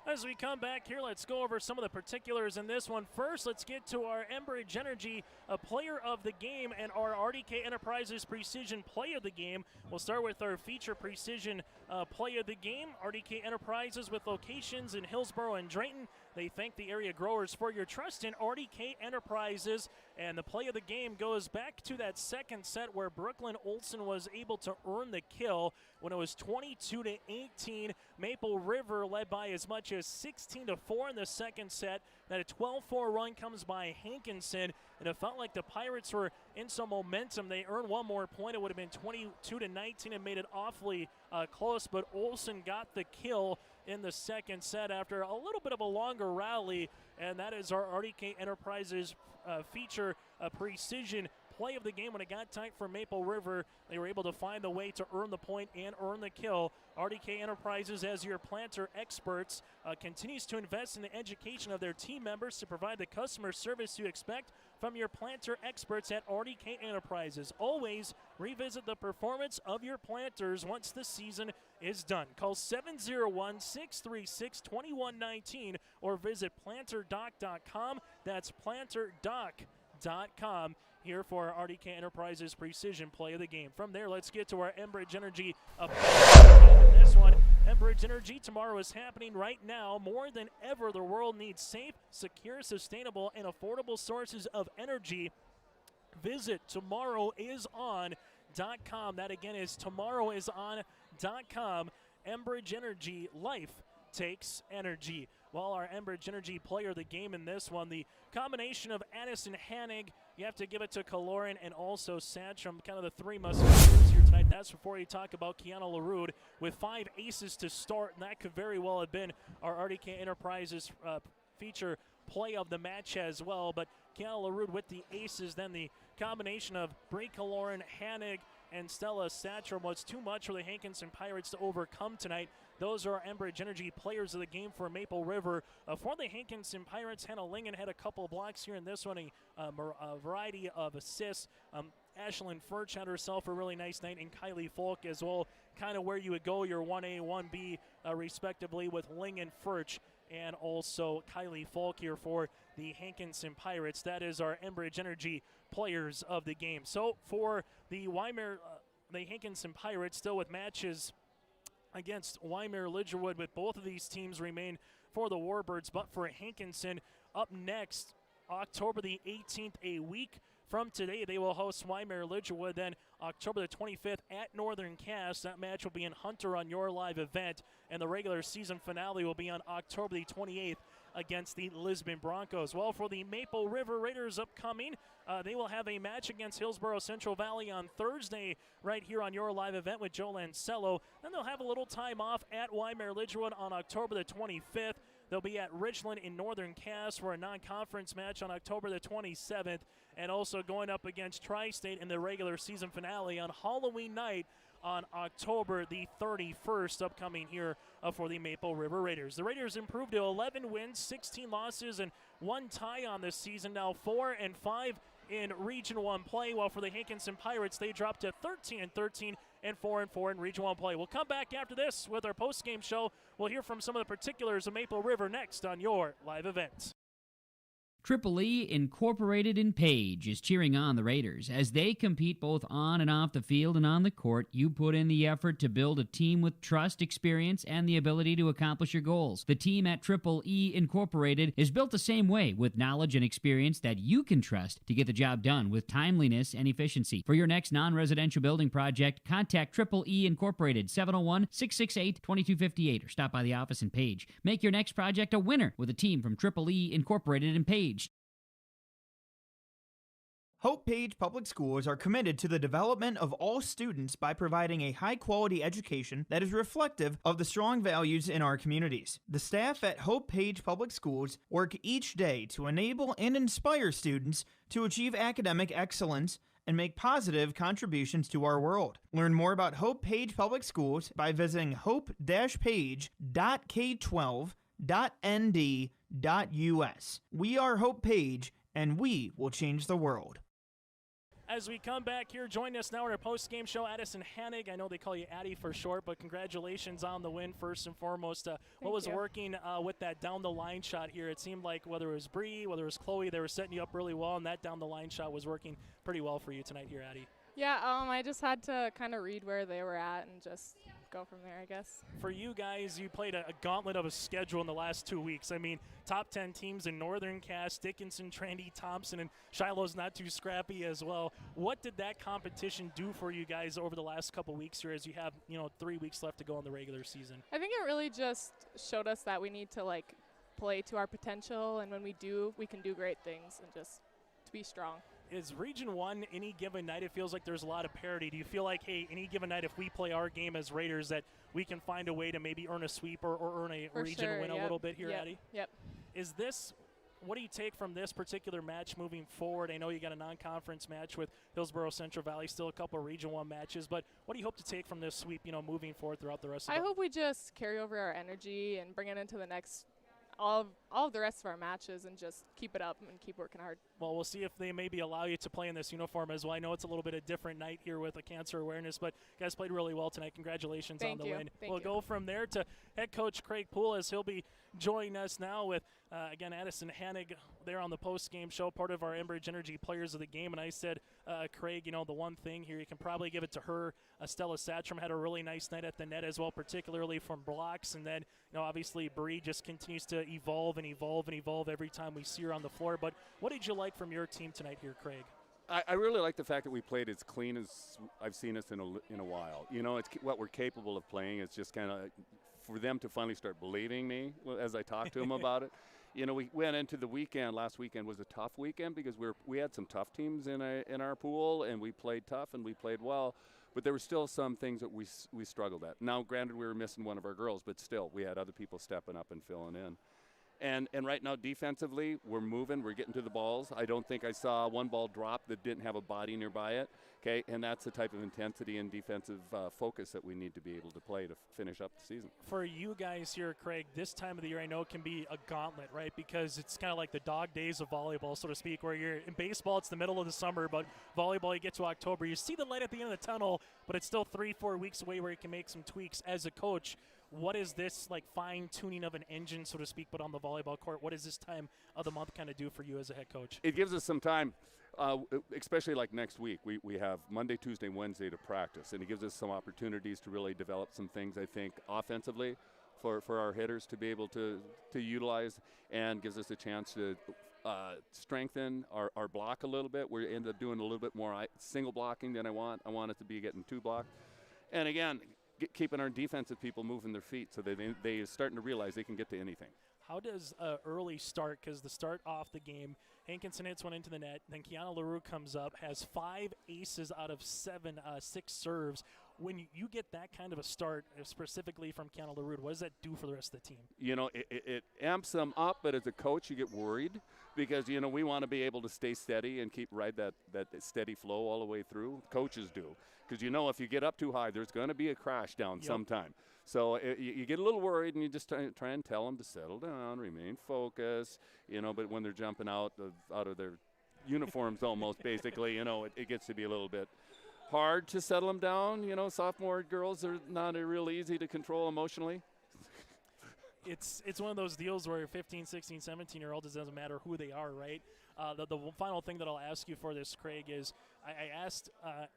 As we come back here, let's go over some of the particulars in this one. First, let's get to our Enbridge Energy player of the game and our RDK Enterprises Precision play of the game. We'll start with our feature precision play of the game. RDK Enterprises with locations in Hillsborough and Drayton. They thank the area growers for your trust in RDK Enterprises. And the play of the game goes back to that second set where Brooklyn Olsen was able to earn the kill when it was 22-18. Maple River led by as much as 16-4 in the second set. Then a 12-4 run comes by Hankinson, and it felt like the Pirates were in some momentum. They earned one more point. It would have been 22-19 and made it awfully close, but Olsen got the kill in the second set after a little bit of a longer rally, and that is our RDK Enterprises feature precision play of the game. When it got tight for Maple River, they were able to find the way to earn the point and earn the kill. RDK Enterprises, as your planter experts, continues to invest in the education of their team members to provide the customer service you expect from your planter experts at RDK Enterprises. Always revisit the performance of your planters once the season is done. Call 701-636-2119 or visit planterdoc.com. That's planterdoc.com. Here for our RDK Enterprises Precision play of the game. From there, let's get to our Enbridge Energy in this one. Enbridge Energy, tomorrow is happening right now. More than ever, the world needs safe, secure, sustainable, and affordable sources of energy. Visit tomorrowison.com. That again is tomorrowison.com. Enbridge Energy, life takes energy. Well, our Enbridge Energy player of the game in this one, the combination of Addison Hanig, you have to give it to Kaloran, and also Satcham, kind of the three musketeers here tonight. That's before you talk about Kiana LaRude with 5 aces to start, and that could very well have been our RDK Enterprises feature play of the match as well. But Kiana LaRude with the aces, then the combination of Brie Kaloran, Hanig, and Stella Satcham was too much for the Hankinson Pirates to overcome tonight. Those are our Enbridge Energy players of the game for Maple River. For the Hankinson Pirates, Hannah Lingen had a couple of blocks here in this one, a variety of assists. Ashlyn Furch had herself a really nice night, and Kylie Falk as well, kind of where you would go your 1A, 1B, respectively, with Lingen, Furch, and also Kylie Falk here for the Hankinson Pirates. That is our Enbridge Energy players of the game. So for the the Hankinson Pirates, still with matches against Wymer Lidgerwood, with both of these teams remain for the Warbirds. But for Hankinson, up next, October the 18th, a week from today, they will host Wymer Lidgerwood. Then October the 25th at Northern Cass. That match will be in Hunter on your live event. And the regular season finale will be on October the 28th against the Lisbon Broncos. Well, for the Maple River Raiders upcoming, they will have a match against Hillsborough Central Valley on Thursday right here on your live event with Joe Lancello. Then they'll have a little time off at Wymer Lidgerwood on October the 25th. They'll be at Richland in Northern Cass for a non-conference match on October the 27th, and also going up against Tri-State in the regular season finale on Halloween night on October the 31st, upcoming here for the Maple River Raiders. The Raiders improved to 11 wins, 16 losses, and 1 tie on this season, now 4-5 in Region 1 play, while for the Hankinson Pirates, they dropped to 13-13 and 4-4 in Region 1 play. We'll come back after this with our post-game show. We'll hear from some of the particulars of Maple River next on your live event. Triple E Incorporated in Page is cheering on the Raiders. As they compete both on and off the field and on the court, you put in the effort to build a team with trust, experience, and the ability to accomplish your goals. The team at Triple E Incorporated is built the same way, with knowledge and experience that you can trust to get the job done with timeliness and efficiency. For your next non-residential building project, contact Triple E Incorporated, 701-668-2258, or stop by the office in Page. Make your next project a winner with a team from Triple E Incorporated in Page. Hope Page Public Schools are committed to the development of all students by providing a high-quality education that is reflective of the strong values in our communities. The staff at Hope Page Public Schools work each day to enable and inspire students to achieve academic excellence and make positive contributions to our world. Learn more about Hope Page Public Schools by visiting hope-page.k12.nd.us. We are Hope Page, and we will change the world. As we come back here, join us now at our post-game show, Addison Hanig. I know they call you Addie for short, but congratulations on the win first and foremost. What was working with that down-the-line shot here? It seemed like whether it was Bree, whether it was Chloe, they were setting you up really well, and that down-the-line shot was working pretty well for you tonight here, Addie. Yeah, I just had to kind of read where they were at and just go from there, I guess. For you guys, you played a gauntlet of a schedule in the last 2 weeks. I mean, top 10 teams in Northern Cass, Dickinson, Trendy, Thompson, and Shiloh's not too scrappy as well. What did that competition do for you guys over the last couple weeks here as you have, 3 weeks left to go in the regular season? I think it really just showed us that we need to, play to our potential, and when we do, we can do great things and just to be strong. Is Region 1 any given night, it feels like there's a lot of parity. Do you feel like, hey, any given night if we play our game as Raiders that we can find a way to maybe earn a sweep or earn a region win a little bit here, Addie? Yep. Is this, what do you take from this particular match moving forward? I know you got a non-conference match with Hillsborough Central Valley, still a couple of Region 1 matches, but what do you hope to take from this sweep, moving forward throughout the rest of I hope we just carry over our energy and bring it into the next all of the rest of our matches and just keep it up and keep working hard. Well, we'll see if they maybe allow you to play in this uniform as well. I know it's a little bit of a different night here with a cancer awareness, but you guys played really well tonight. Congratulations on the win. We'll go from there to head coach Craig Poole as he'll be joining us now with, again, Addison Hanig there on the post-game show, part of our Enbridge Energy Players of the Game. And I said, Craig, the one thing here, you can probably give it to her. Stella Satcham had a really nice night at the net as well, particularly from blocks. And then, obviously, Bree just continues to evolve and evolve and evolve every time we see her on the floor. But what did you like from your team tonight here, Craig? I really like the fact that we played as clean as I've seen us in a while. It's what we're capable of playing. It's just kind of for them to finally start believing me as I talk to them about it. We went into the weekend. Last weekend was a tough weekend because we had some tough teams in our pool, and we played tough and we played well. But there were still some things that we struggled at. Now, granted, we were missing one of our girls, but still, we had other people stepping up and filling in. And right now, defensively, we're moving. We're getting to the balls. I don't think I saw one ball drop that didn't have a body nearby it. Okay, and that's the type of intensity and defensive focus that we need to be able to play to finish up the season. For you guys here, Craig, this time of the year I know can be a gauntlet, right? Because it's kind of like the dog days of volleyball, so to speak, where you're in baseball, it's the middle of the summer, but volleyball, you get to October. You see the light at the end of the tunnel, but it's still 3-4 weeks away where you can make some tweaks. As a coach, what is this fine-tuning of an engine, so to speak, but on the volleyball court? What does this time of the month kind of do for you as a head coach? It gives us some time, especially like next week. We have Monday, Tuesday, Wednesday to practice, and it gives us some opportunities to really develop some things, I think, offensively for our hitters to be able to utilize, and gives us a chance to strengthen our block a little bit. We end up doing a little bit more single blocking than I want. I want it to be getting two block. And again, keeping our defensive people moving their feet so that they're starting to realize they can get to anything. How does early start, because the start off the game, Hankinson hits one into the net, then Kiana LaRue comes up, has 5 aces out of 6 serves. When you get that kind of a start, specifically from Kiana LaRue, what does that do for the rest of the team? It amps them up, but as a coach, you get worried because, we want to be able to stay steady and ride that steady flow all the way through. Coaches do. Because, if you get up too high, there's going to be a crash down sometime. So you get a little worried, and you just try and tell them to settle down, remain focused, but when they're jumping out of their uniforms almost, basically, it gets to be a little bit hard to settle them down. Sophomore girls are not real easy to control emotionally. It's one of those deals where 15, 16, 17-year-olds, it doesn't matter who they are, right? The final thing that I'll ask you for this, Craig, is I asked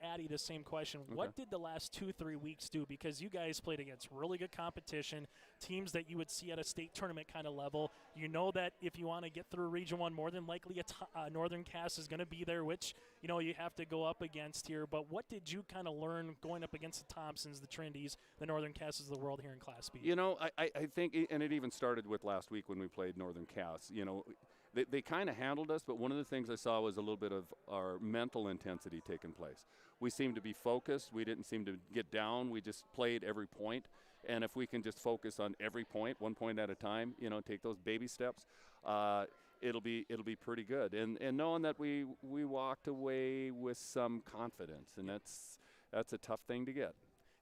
Addie the same question. Okay. What did the last 2-3 weeks do? Because you guys played against really good competition, teams that you would see at a state tournament kind of level. You know that if you want to get through Region 1, more than likely Northern Cass is going to be there, which, you have to go up against here. But what did you kind of learn going up against the Thompsons, the Trindys, the Northern Casses of the world here in Class B? I think, and it even started with last week when we played Northern Cass. They kind of handled us, but one of the things I saw was a little bit of our mental intensity taking place. We seemed to be focused. We didn't seem to get down. We just played every point. And if we can just focus on every point, 1 point at a time, take those baby steps, it'll be pretty good. And knowing that we walked away with some confidence, and that's a tough thing to get.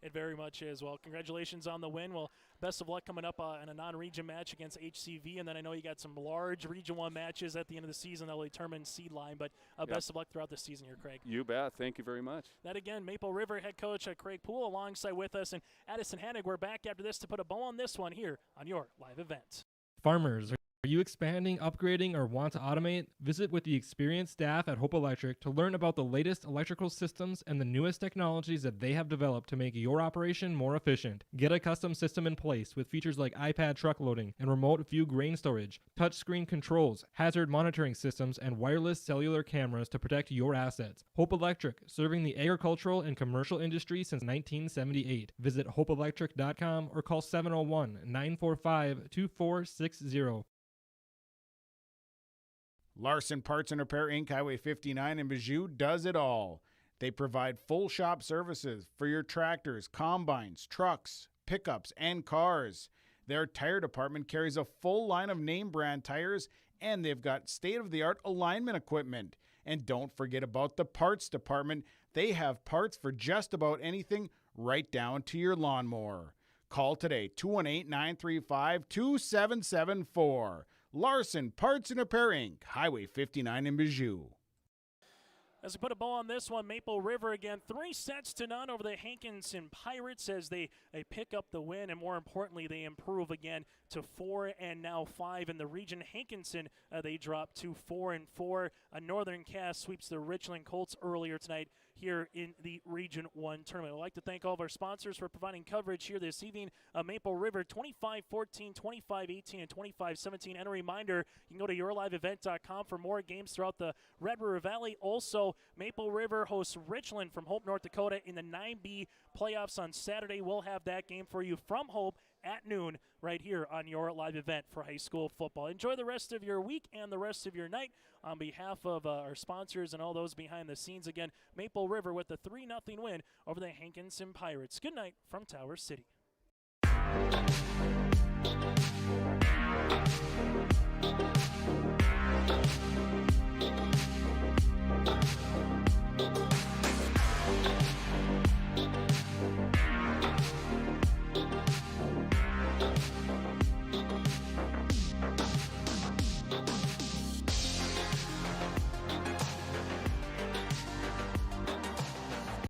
It very much is. Well, congratulations on the win. Well, best of luck coming up in a non-region match against HCV, and then I know you got some large Region 1 matches at the end of the season that will determine seed line, but best of luck throughout the season here, Craig. You bet. Thank you very much. That again, Maple River head coach Craig Poole alongside with us, and Addison Hannig. We're back after this to put a bow on this one here on your live event. Farmers, are you expanding, upgrading, or want to automate? Visit with the experienced staff at Hope Electric to learn about the latest electrical systems and the newest technologies that they have developed to make your operation more efficient. Get a custom system in place with features like iPad truck loading and remote view grain storage, touchscreen controls, hazard monitoring systems, and wireless cellular cameras to protect your assets. Hope Electric, serving the agricultural and commercial industry since 1978. Visit hopeelectric.com or call 701-945-2460. Larson Parts and Repair Inc., Highway 59 in Bijou does it all. They provide full shop services for your tractors, combines, trucks, pickups, and cars. Their tire department carries a full line of name brand tires, and they've got state-of-the-art alignment equipment. And don't forget about the parts department. They have parts for just about anything, right down to your lawnmower. Call today, 218-935-2774. Larson Parts and Repair Inc., Highway 59 in Bijou. As we put a bow on this one, Maple River again, 3-0 over the Hankinson Pirates as they pick up the win, and more importantly, they improve again to 4 and now 5 in the region. Hankinson, they drop to 4-4. Northern Cass sweeps the Richland Colts earlier tonight here in the Region 1 tournament. I'd like to thank all of our sponsors for providing coverage here this evening. Maple River 25-14, 25-18, and 25-17. And a reminder, you can go to yourliveevent.com for more games throughout the Red River Valley. Also, Maple River hosts Richland from Hope, North Dakota in the 9B playoffs on Saturday. We'll have that game for you from Hope at noon right here on your live event for high school football. Enjoy the rest of your week and the rest of your night. On behalf of our sponsors and all those behind the scenes, again, Maple River with the 3-0 win over the Hankinson Pirates. Good night from Tower City.